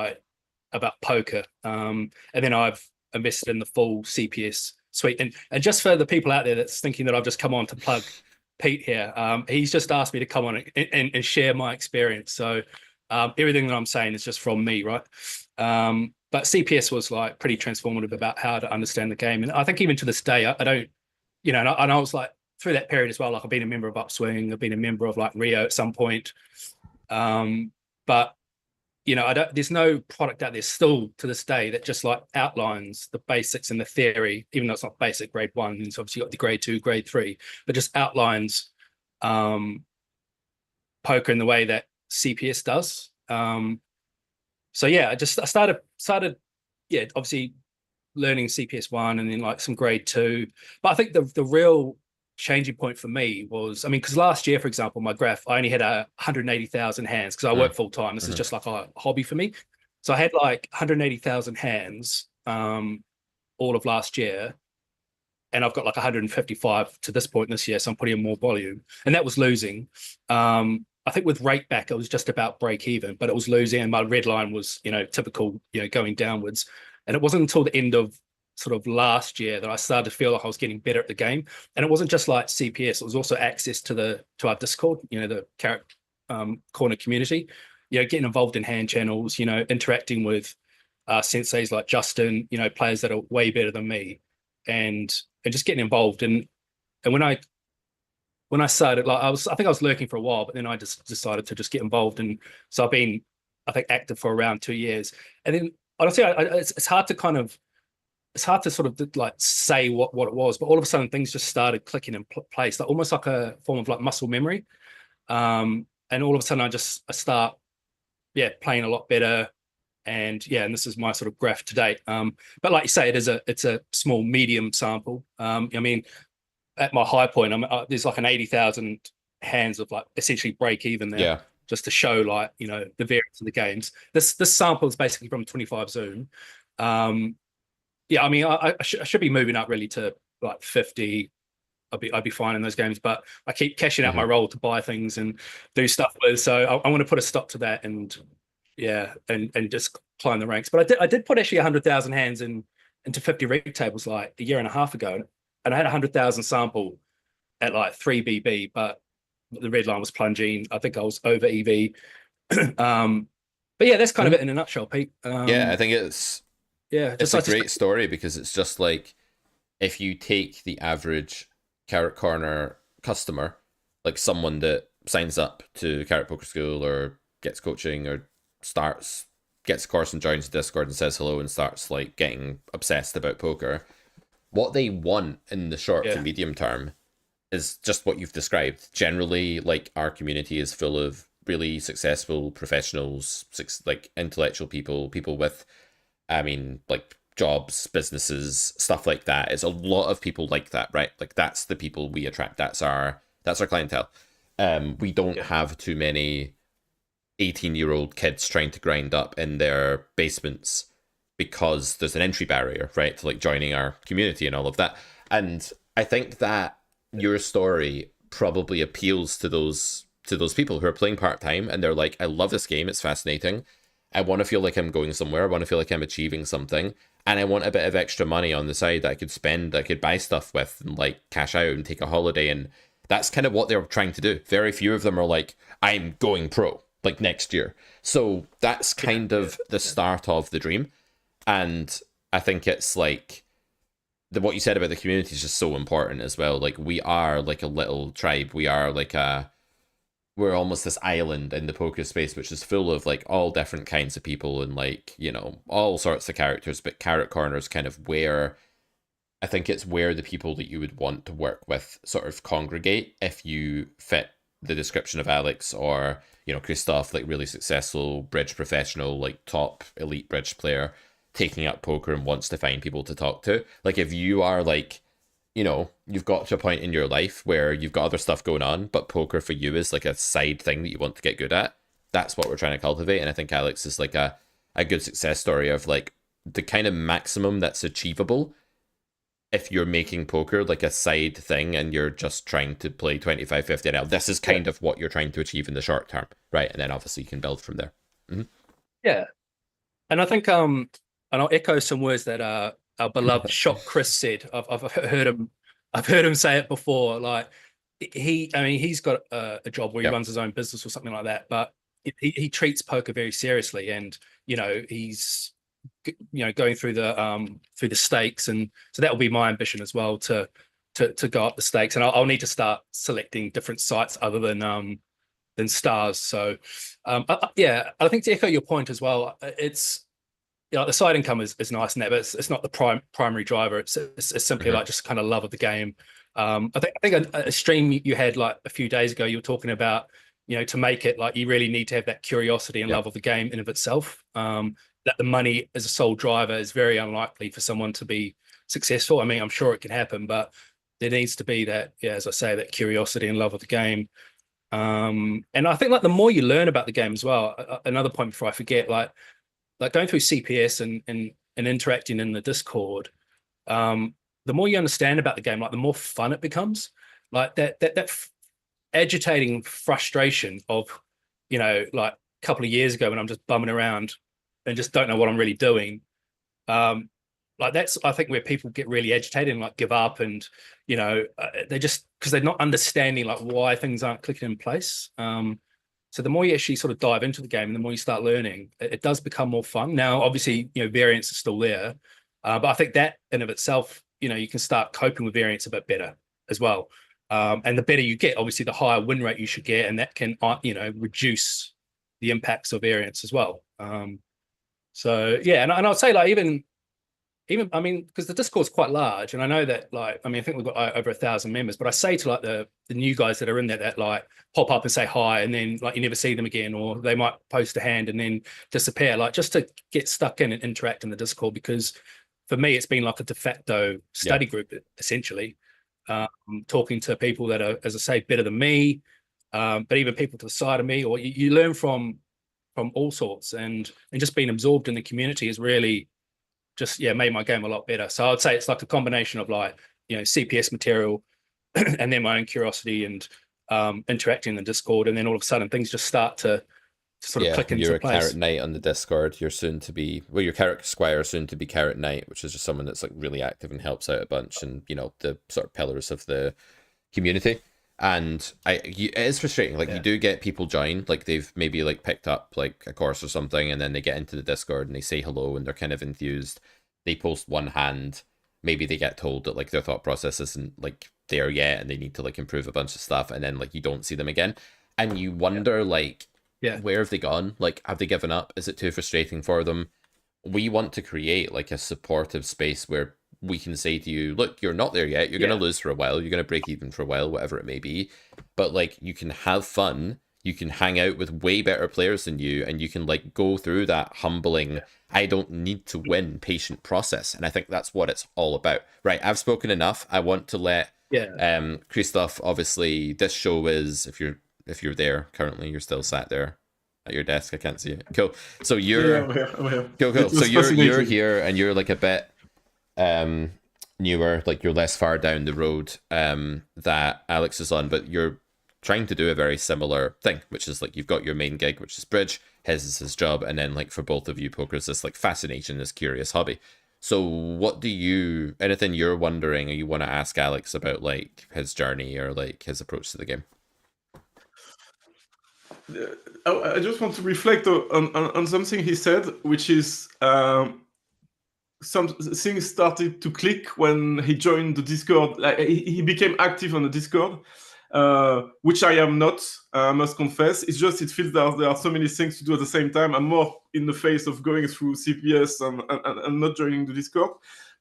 poker. And then I've invested in the full CPS suite. And just for the people out there that's thinking that I've just come on to plug Pete here, he's just asked me to come on and share my experience. So everything that I'm saying is just from me, right? But CPS was like pretty transformative about how to understand the game. And I think even to this day, I don't, and I was like through that period as well, like I've been a member of Upswing, I've been a member of like Rio at some point. But there's no product out there still to this day that just like outlines the basics and the theory, even though it's not basic grade 1, and it's obviously got the grade 2, grade 3, but just outlines poker in the way that CPS does. So yeah, I started obviously learning CPS 1, and then like some grade 2. But I think the real changing point for me was, I mean, because last year, for example, my graph, I only had 180,000 hands because I work full time. This is just like a hobby for me. So I had like 180,000 hands all of last year, and I've got like 155 to this point this year. So I'm putting in more volume, and that was losing. I think with rake back, it was just about break even, but it was losing, and my red line was, typical, going downwards. And it wasn't until the end of sort of last year that I started to feel like I was getting better at the game. And it wasn't just like CPS; it was also access to our Discord, the Carrot Corner community. Getting involved in hand channels, interacting with senseis like Justin, players that are way better than me, and just getting involved. And when I started, like I think I was lurking for a while, but then I just decided to just get involved. And so I've been, I think, active for around 2 years. And then honestly, it's hard to kind of it's hard to sort of like say what it was, but all of a sudden things just started clicking in place, like almost like a form of like muscle memory. And all of a sudden I start, playing a lot better. And and this is my sort of graph to date. But like you say, it's a small medium sample. I mean, at my high point, there's like an 80,000 hands of like essentially break even there. Yeah. Just to show like, you know, the variance of the games. This sample is basically from 25 Zoom. I mean, I should be moving up really to like 50. I'd be fine in those games, but I keep cashing out my roll to buy things and do stuff with. So I want to put a stop to that and just climb the ranks. But I did put actually 100,000 hands into 50 rig tables like a year and a half ago, and I had 100,000 sample at like 3 BB, but the red line was plunging. I think I was over EV. But yeah, that's kind of it in a nutshell, Pete. I think it's a great story, because it's just like, if you take the average Carrot Corner customer, like someone that signs up to Carrot Poker School or gets coaching or gets a course and joins the Discord and says hello and starts like getting obsessed about poker, what they want in the short to medium term is just what you've described. Generally, like, our community is full of really successful professionals, like intellectual people with, I mean, like jobs, businesses, stuff like that. It's a lot of people like that, right? Like, that's the people we attract. That's our clientele. We don't have too many 18-year-old kids trying to grind up in their basements, because there's an entry barrier, right, to like joining our community and all of that. And I think that your story probably appeals to those people who are playing part-time and they're like, I love this game, it's fascinating, I want to feel like I'm going somewhere, I want to feel like I'm achieving something, and I want a bit of extra money on the side that I could spend, I could buy stuff with and like cash out and take a holiday. And that's kind of what they're trying to do. Very few of them are like, I'm going pro like next year. So that's kind of the start of the dream. And I think it's like, what you said about the community is just so important as well. Like, we are like a little tribe. We are like we're almost this island in the poker space, which is full of like all different kinds of people and like, you know, all sorts of characters. But Carrot Corner is kind of where, I think it's where the people that you would want to work with sort of congregate if you fit the description of Alex or, you know, Christoph, like really successful bridge professional, like top elite bridge player, taking up poker and wants to find people to talk to. Like, if you are like, you know, you've got to a point in your life where you've got other stuff going on, but poker for you is like a side thing that you want to get good at, that's what we're trying to cultivate. And I think Alex is like a good success story of like the kind of maximum that's achievable if you're making poker like a side thing and you're just trying to play 25-50 NL. This is kind of what you're trying to achieve in the short term, right? And then obviously you can build from there. Yeah. And I think and I'll echo some words that our beloved Shot Chris said. I've heard him say it before. Like, he's got a job where he runs his own business or something like that, but he treats poker very seriously, and you know, he's going through the stakes, and so that will be my ambition as well, to go up the stakes. And I'll need to start selecting different sites other than stars. So I think to echo your point as well, it's, you know, the side income is nice and that, but it's not the primary driver. It's simply like just kind of love of the game. I think a stream you had like a few days ago, you were talking about, you know, to make it, like, you really need to have that curiosity and love of the game in of itself. That the money as a sole driver is very unlikely for someone to be successful. I mean, I'm sure it can happen, but there needs to be that, as I say, that curiosity and love of the game. And I think like the more you learn about the game as well, another point before I forget, like going through CPS and interacting in the Discord, the more you understand about the game, like the more fun it becomes. Like that agitating frustration of, you know, like a couple of years ago when I'm just bumming around and just don't know what I'm really doing. Like, that's, I think, where people get really agitated and like give up, and, you know, they just, because they're not understanding like why things aren't clicking in place. So the more you actually sort of dive into the game and the more you start learning, it does become more fun. Now, obviously, you know, variance is still there, but I think that in of itself, you know, you can start coping with variance a bit better as well. And the better you get, obviously, the higher win rate you should get, and that can, you know, reduce the impacts of variance as well. So yeah, and I'd say like even even, I mean, because the Discord's quite large, and I know that, like, I mean, I think we've got over 1,000 members, but I say to like the new guys that are in there that like pop up and say hi, and then like you never see them again, or they might post a hand and then disappear, like just to get stuck in and interact in the Discord, because for me, it's been like a de facto study group, essentially, talking to people that are, as I say, better than me, but even people to the side of me, or you learn from all sorts, and just being absorbed in the community is really just made my game a lot better. So I'd say it's like a combination of like, you know, CPS material and then my own curiosity and interacting in the Discord, and then all of a sudden things just start to sort of click into you're place. a Carrot Knight on the Discord. You're soon to be, well, your Carrot Squire, soon to be Carrot Knight, which is just someone that's like really active and helps out a bunch, and you know, the sort of pillars of the community. And it is frustrating. Like, you do get people join, like they've maybe like picked up like a course or something, and then they get into the Discord and they say hello and they're kind of enthused. They post one hand. Maybe they get told that like their thought process isn't like there yet, and they need to like improve a bunch of stuff, and then like you don't see them again, and you wonder like, where have they gone? Like, have they given up? Is it too frustrating for them? We want to create like a supportive space where we can say to you, look, you're not there yet. You're going to lose for a while. You're going to break even for a while, whatever it may be. But like, you can have fun. You can hang out with way better players than you, and you can like go through that humbling, I don't need to win patient process. And I think that's what it's all about. Right. I've spoken enough. I want to let Christoph, obviously this show is, if you're there currently, you're still sat there at your desk. I can't see it. Cool. So you're I'm here. cool. So you're here, and you're like a bit newer, like you're less far down the road that Alex is on, but you're trying to do a very similar thing, which is like you've got your main gig, which is bridge, his is his job, and then like for both of you, poker is this like fascination, this curious hobby. So what do you, anything you're wondering or you want to ask Alex about like his journey or like his approach to the game? I just want to reflect on something he said, which is some things started to click when he joined the Discord. Like, he became active on the Discord, which I am not, I must confess. It's just, it feels that there are so many things to do at the same time. I'm more in the phase of going through CPS and not joining the Discord.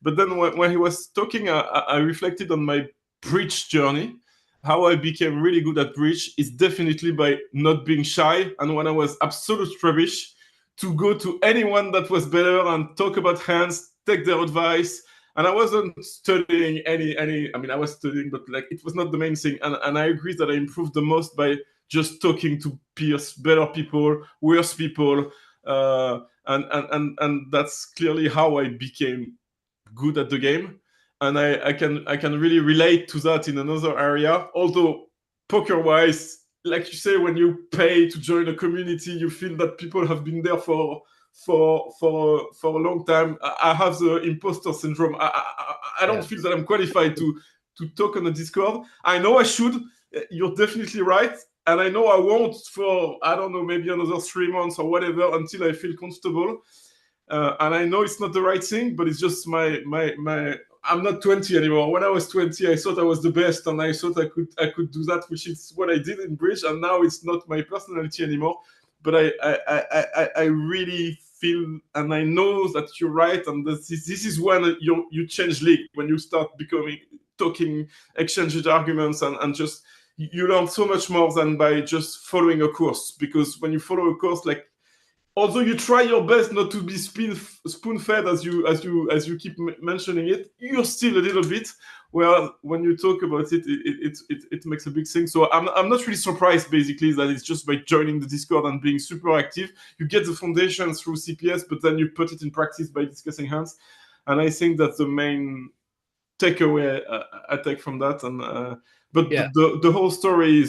But then when he was talking, I reflected on my bridge journey. How I became really good at bridge is definitely by not being shy. And when I was absolute rubbish, to go to anyone that was better and talk about hands, take their advice. And I wasn't studying any, I mean, I was studying, but like it was not the main thing. And I agree that I improved the most by just talking to peers, better people, worse people. And that's clearly how I became good at the game. And I can really relate to that in another area. Although poker-wise, like you say, when you pay to join a community, you feel that people have been there for a long time. I have the imposter syndrome. I don't feel that I'm qualified to talk on the Discord. I know I should. You're definitely right. And I know I won't for, I don't know, maybe another 3 months or whatever until I feel comfortable. And I know it's not the right thing, but it's just my I'm not 20 anymore. When I was 20, I thought I was the best, and I thought I could do that, which is what I did in bridge. And now it's not my personality anymore. But I really feel, and I know that you're right. And this is when you change league, when you start talking, exchanging arguments, and just you learn so much more than by just following a course. Because when you follow a course, like, although you try your best not to be spoon-fed as you keep mentioning it, you're still a little bit. Well, when you talk about it, it makes a big thing. So I'm not really surprised, basically, that it's just by joining the Discord and being super active. You get the foundation through CPS, but then you put it in practice by discussing hands. And I think that's the main takeaway I take from that. And the whole story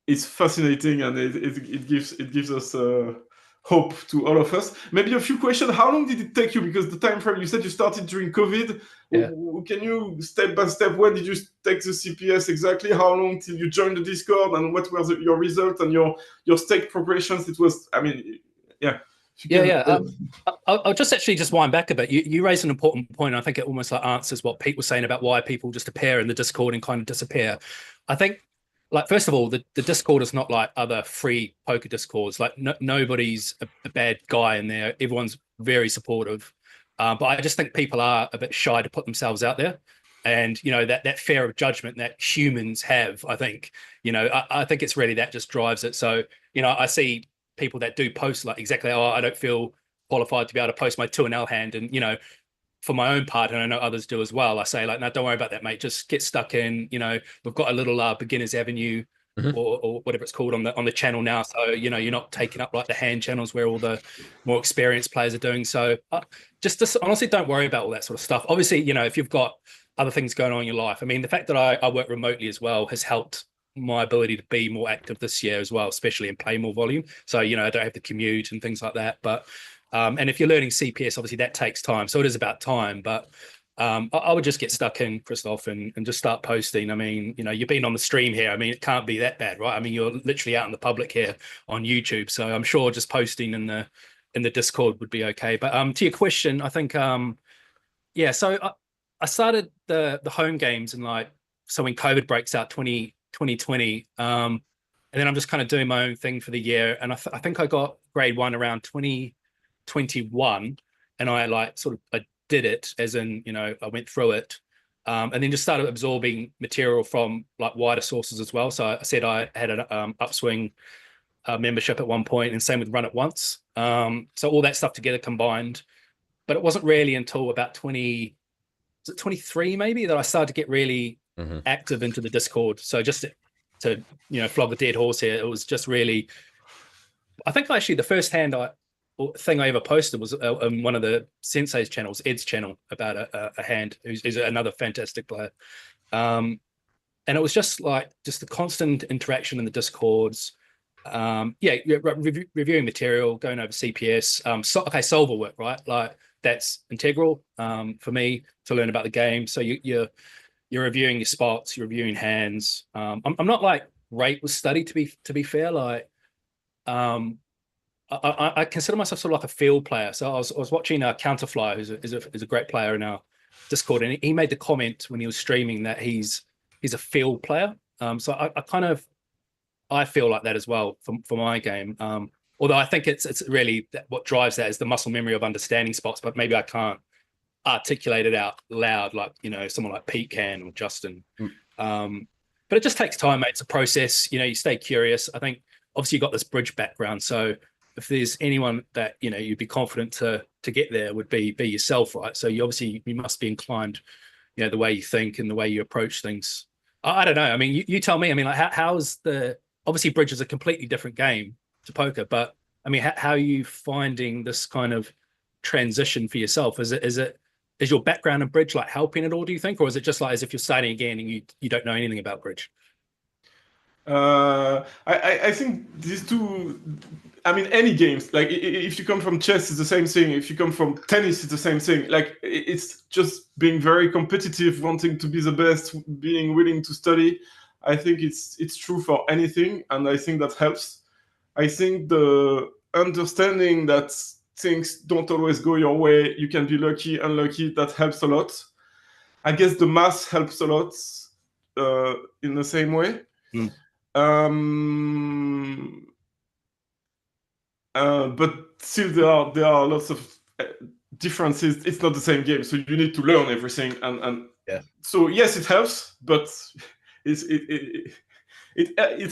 is fascinating, and it gives us hope to all of us. Maybe a few questions. How long did it take you? Because the time frame, you said you started during COVID. Yeah. Can you step by step? When did you take the CPS exactly? How long till you joined the Discord? And what were your results and your stake progressions? It was, I mean, yeah. I'll just wind back a bit. You raised an important point. I think it almost like answers what Pete was saying about why people just appear in the Discord and kind of disappear. I think like, first of all, the Discord is not like other free poker Discords. Like nobody's a bad guy in there. Everyone's very supportive. But I just think people are a bit shy to put themselves out there. And, you know, that fear of judgment that humans have, I think, you know, I think it's really that just drives it. So, you know, I see people that do post like exactly, oh, I don't feel qualified to be able to post my 2-L hand. And, you know, for my own part, and I know others do as well, I say like, no, don't worry about that, mate. Just get stuck in. You know, we've got a little beginner's avenue or whatever it's called on the channel now. So, you know, you're not taking up like the hand channels where all the more experienced players are doing. So just honestly, don't worry about all that sort of stuff. Obviously, you know, if you've got other things going on in your life, I mean, the fact that I work remotely as well has helped my ability to be more active this year as well, especially in play more volume. So, you know, I don't have to commute and things like that. But and if you're learning CPS, obviously that takes time. So it is about time. But I would just get stuck in, Christoph, and just start posting. I mean, you know, you've been on the stream here. I mean, it can't be that bad, right? I mean, you're literally out in the public here on YouTube. So I'm sure just posting in the Discord would be okay. But to your question, I think yeah. So I started the home games and like, so when COVID breaks out 2020, and then I'm just kind of doing my own thing for the year. And I think I got grade 1 around 2021, and I like sort of I did it as in, you know, I went through it, and then just started absorbing material from like wider sources as well. So I said I had an Upswing membership at one point, and same with Run It Once. So all that stuff together combined, but it wasn't really until about 23 maybe that I started to get really active into the Discord. So just to you know, flog a dead horse here, it was just really, I think actually the first thing I ever posted was on one of the Sensei's channels, Ed's channel, about a hand who's another fantastic player. And it was just like the constant interaction in the Discords. Reviewing material, going over CPS. Solver work, right? Like that's integral for me to learn about the game. So you're reviewing your spots, you're reviewing hands. I'm not like rate was studied to be fair. Like I consider myself sort of like a field player. So I was watching Counterfly, who's a great player in our Discord, and he made the comment when he was streaming that he's a field player. So I feel like that as well for my game. Although I think it's really what drives that is the muscle memory of understanding spots, but maybe I can't articulate it out loud like, you know, someone like Pete can or Justin. But it just takes time, mate. It's a process. You know, you stay curious. I think obviously you've got this bridge background, so if there's anyone that, you know, you'd be confident to get there, would be yourself, right? So you must be inclined, you know, the way you think and the way you approach things. I don't know. I mean, you tell me. I mean, like, how's obviously bridge is a completely different game to poker, but I mean, how are you finding this kind of transition for yourself? Is your background in bridge like helping at all, do you think, or is it just like as if you're starting again and you don't know anything about bridge? I think these two, I mean, any games, like if you come from chess, it's the same thing. If you come from tennis, it's the same thing. Like it's just being very competitive, wanting to be the best, being willing to study. I think it's true for anything, and I think that helps. I think the understanding that things don't always go your way, you can be lucky, unlucky, that helps a lot. I guess the math helps a lot in the same way. But still there are lots of differences. It's not the same game, so you need to learn everything, and yeah. So yes, it helps, but it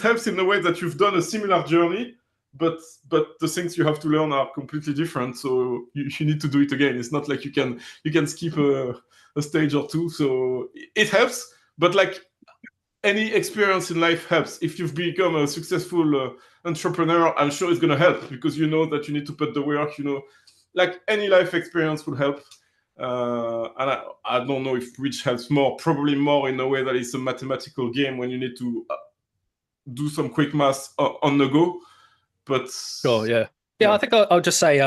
helps in the way that you've done a similar journey, but the things you have to learn are completely different, so you need to do it again. It's not like you can skip a stage or two. So it helps, but like any experience in life helps. If you've become a successful entrepreneur, I'm sure it's going to help, because you know that you need to put the work, you know, like any life experience will help. And I don't know if bridge helps more, probably more in a way that it's a mathematical game when you need to do some quick math on the go. But sure, yeah. I think I'll just say,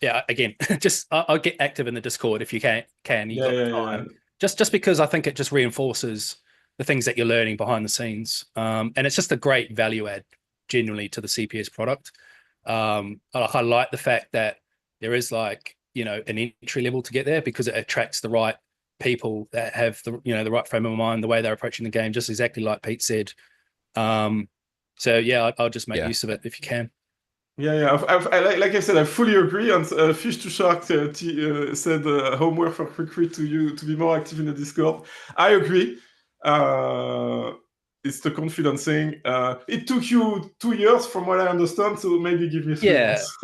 again, just I'll get active in the Discord if you can. You've got time. Just because I think it just reinforces the things that you're learning behind the scenes. And it's just a great value add genuinely to the CPS product. I like the fact that there is like, you know, an entry level to get there, because it attracts the right people that have the the right frame of mind, the way they're approaching the game, just exactly like Pete said. So yeah, I'll just make use of it if you can. Yeah. Like I said, I fully agree. And Fish to Shark said homework for Quick to you to be more active in the Discord. I agree. It's the confidence thing. It took you 2 years, from what I understand. So maybe give me 3 months.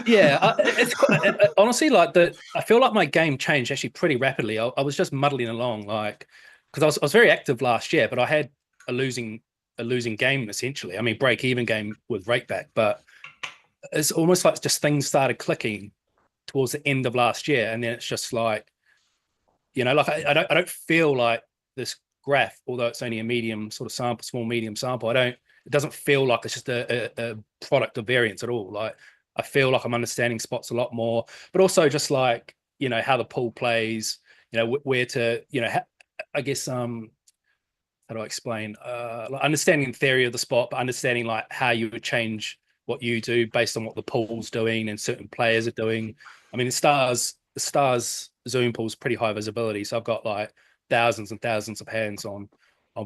It's honestly like I feel like my game changed actually pretty rapidly. I was just muddling along, like because I was very active last year, but I had a losing game essentially. I mean, break even game with rakeback, but it's almost like just things started clicking towards the end of last year, and then it's just like, like I don't feel like this graph, although it's only a medium sort of sample, small medium sample. It doesn't feel like it's just a product of variance at all. Like I feel like I'm understanding spots a lot more, but also just like how the pool plays, where to, I guess how do I explain? Like understanding the theory of the spot, but understanding like how you would change what you do based on what the pool's doing and certain players are doing. I mean, the stars Zoom pool's pretty high visibility, so I've got like thousands and thousands of hands on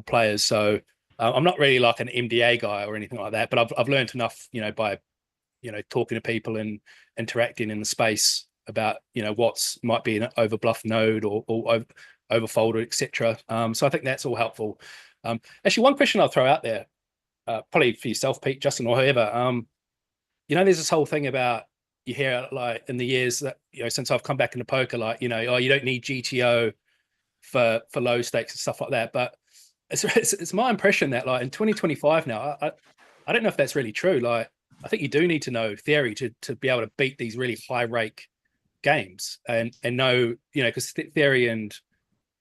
players. So I'm not really like an MDA guy or anything like that, but I've learned enough, by talking to people and interacting in the space about what's might be an over bluff node or over folded, etc. So I think that's all helpful. Actually, one question I'll throw out there, probably for yourself, Pete, Justin, or whoever. There's this whole thing about, you hear like in the years that since I've come back into poker, like oh, you don't need GTO for low stakes and stuff like that. But it's my impression that like in 2025 now, I don't know if that's really true. Like I think you do need to know theory to be able to beat these really high rake games and know because theory and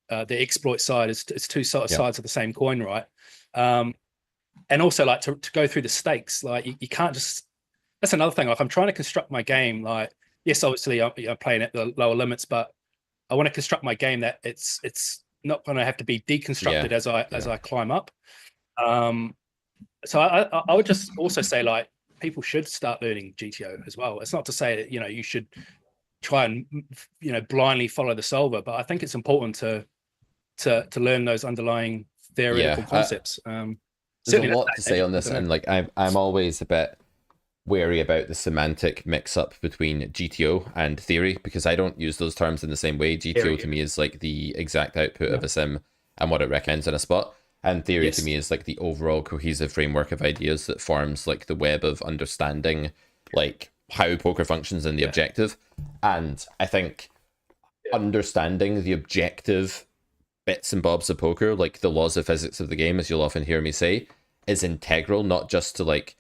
the exploit side is two sides of the same coin, right? And also like to go through the stakes, like you can't just. That's another thing. Like I'm trying to construct my game. Like yes, obviously I'm playing at the lower limits, but I want to construct my game that it's not going to have to be deconstructed as I climb up. So I would just also say like people should start learning GTO as well. It's not to say that you should try and blindly follow the solver, but I think it's important to learn those underlying theoretical concepts. There's a lot to say on this, and like I'm always a bit wary about the semantic mix-up between GTO and theory, because I don't use those terms in the same way. GTO to me is like the exact output of a sim and what it recommends in a spot, and theory to me is like the overall cohesive framework of ideas that forms like the web of understanding like how poker functions and the objective. And I think understanding the objective bits and bobs of poker, like the laws of physics of the game, as you'll often hear me say, is integral, not just to like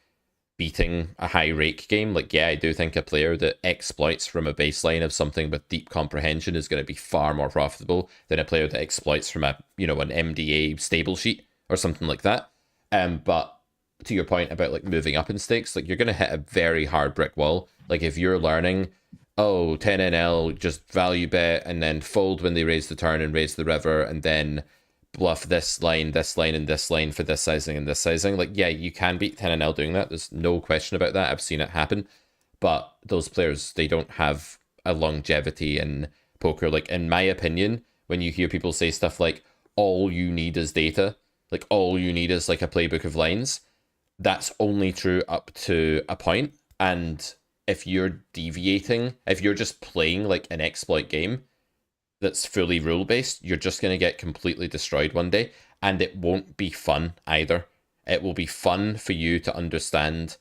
beating a high rake game. Like, I do think a player that exploits from a baseline of something with deep comprehension is going to be far more profitable than a player that exploits from a an MDA stable sheet or something like that. But to your point about like moving up in stakes, like you're going to hit a very hard brick wall. Like if you're learning, 10NL, just value bet and then fold when they raise the turn and raise the river, and then bluff this line, and this line for this sizing and this sizing. Like, you can beat 10NL doing that. There's no question about that. I've seen it happen. But those players, they don't have a longevity in poker. Like, in my opinion, when you hear people say stuff like, all you need is data, like all you need is like a playbook of lines, that's only true up to a point. And if you're deviating, if you're just playing like an exploit game that's fully rule-based, you're just going to get completely destroyed one day, and it won't be fun either. It will be fun for you to understand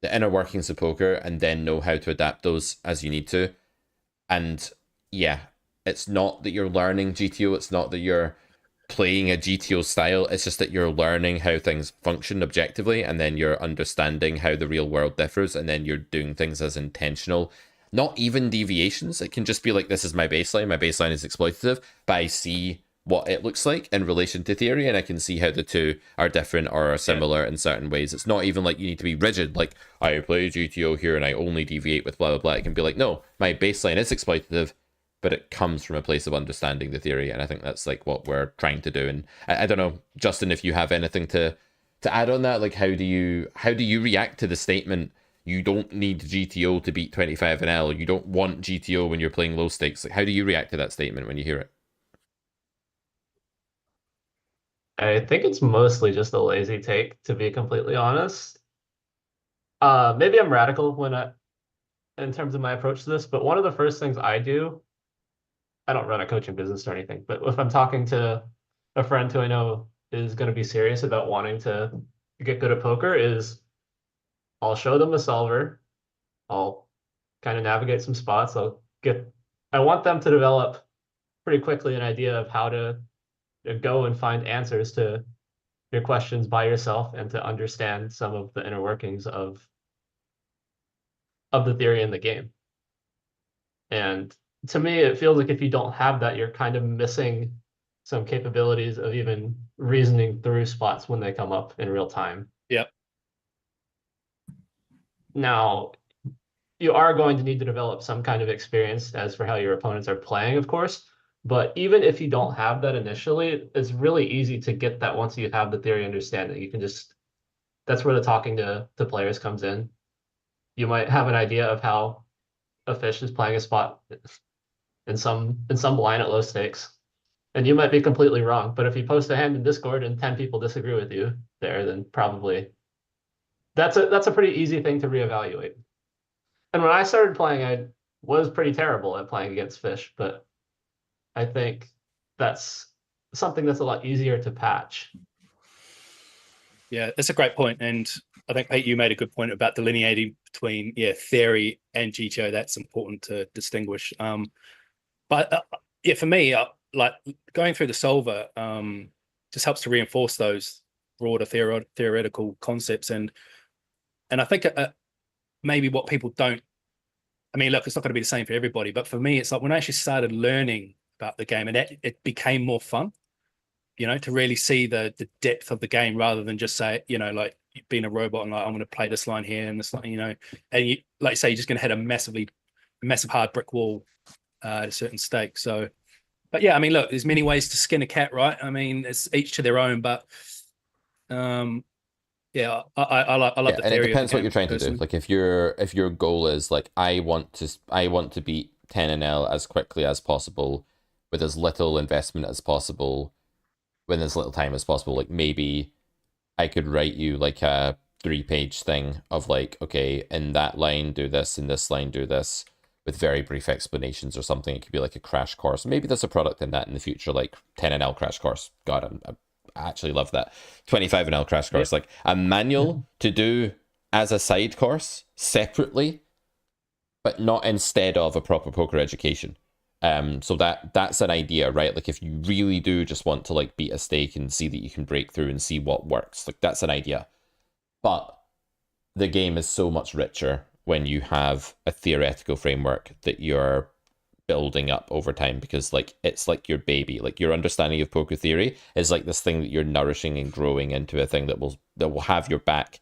the inner workings of poker and then know how to adapt those as you need to. And it's not that you're learning GTO, it's not that you're playing a GTO style, it's just that you're learning how things function objectively, and then you're understanding how the real world differs, and then you're doing things as intentional, not even deviations. It can just be like, this is my baseline is exploitative, but I see what it looks like in relation to theory, and I can see how the two are different or are similar in certain ways. It's not even like you need to be rigid, like I play GTO here and I only deviate with blah blah blah. It can be like, no, my baseline is exploitative, but it comes from a place of understanding the theory, and I think that's like what we're trying to do. And I don't know, Justin, if you have anything to add on that, like how do you react to the statement, you don't need GTO to beat 25NL, you don't want GTO when you're playing low stakes? Like, how do you react to that statement when you hear it? I think it's mostly just a lazy take, to be completely honest. Maybe I'm radical in terms of my approach to this, but one of the first things I do, I don't run a coaching business or anything, but if I'm talking to a friend who I know is going to be serious about wanting to get good at poker, is I'll show them a solver. I'll kind of navigate some spots. I want them to develop pretty quickly an idea of how to go and find answers to your questions by yourself and to understand some of the inner workings of the theory in the game. And to me, it feels like if you don't have that, you're kind of missing some capabilities of even reasoning through spots when they come up in real time. Yep. Now, you are going to need to develop some kind of experience as for how your opponents are playing, of course. But even if you don't have that initially, it's really easy to get that once you have the theory understanding. You can just, that's where the talking to players comes in. You might have an idea of how a fish is playing a spot in some line at low stakes. And you might be completely wrong, but if you post a hand in Discord and 10 people disagree with you there, then probably that's a pretty easy thing to reevaluate. And when I started playing, I was pretty terrible at playing against fish, but I think that's something that's a lot easier to patch. Yeah, that's a great point. And I think, Pete, you made a good point about delineating between theory and GTO. That's important to distinguish. But for me, like going through the solver just helps to reinforce those broader theoretical concepts. And I think maybe what people don't, I mean, look, it's not going to be the same for everybody, but for me, it's like when I actually started learning about the game, and it became more fun, to really see the depth of the game rather than just say, like being a robot and like, I'm going to play this line here and this line, and you, like you say, you're just going to hit a massive hard brick wall at a certain stake. So, but yeah, I mean, look, there's many ways to skin a cat, right? I mean, it's each to their own, but yeah, I love the theory. And it depends what you're trying personally. to do. Like if your goal is like I want to beat 10-0 as quickly as possible with as little investment as possible, with as little time as possible, like maybe I could write you like a 3-page thing of like, okay, in that line do this, in this line do this, with very brief explanations or something. It could be like a crash course. Maybe there's a product in that in the future, like 10-0 crash course. God, I actually love that. 25-0 crash course, like a manual to do as a side course separately, but not instead of a proper poker education. So that's an idea, right? Like if you really do just want to like beat a stake and see that you can break through and see what works, like that's an idea. But the game is so much richer when you have a theoretical framework that you're building up over time, because like it's like your baby, like your understanding of poker theory is like this thing that you're nourishing and growing into a thing that will have your back,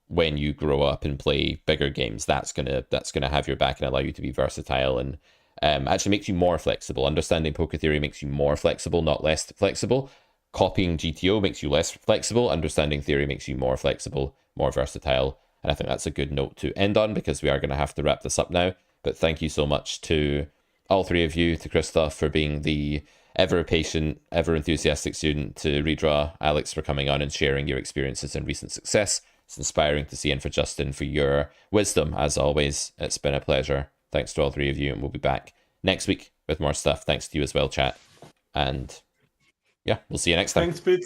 when you grow up and play bigger games. That's gonna have your back and allow you to be versatile, and actually makes you more flexible. Understanding poker theory makes you more flexible, not less flexible. Copying GTO makes you less flexible. Understanding theory makes you more flexible, more versatile. And I think that's a good note to end on, because we are going to have to wrap this up now. But thank you so much to all three of you, to Christoph for being the ever patient, ever enthusiastic student, to Redraw, Alex for coming on and sharing your experiences and recent success. It's inspiring to see, and for Justin for your wisdom, as always. It's been a pleasure. Thanks to all three of you, and we'll be back next week with more stuff. Thanks to you as well, chat. And yeah, we'll see you next time. Thanks, Pete.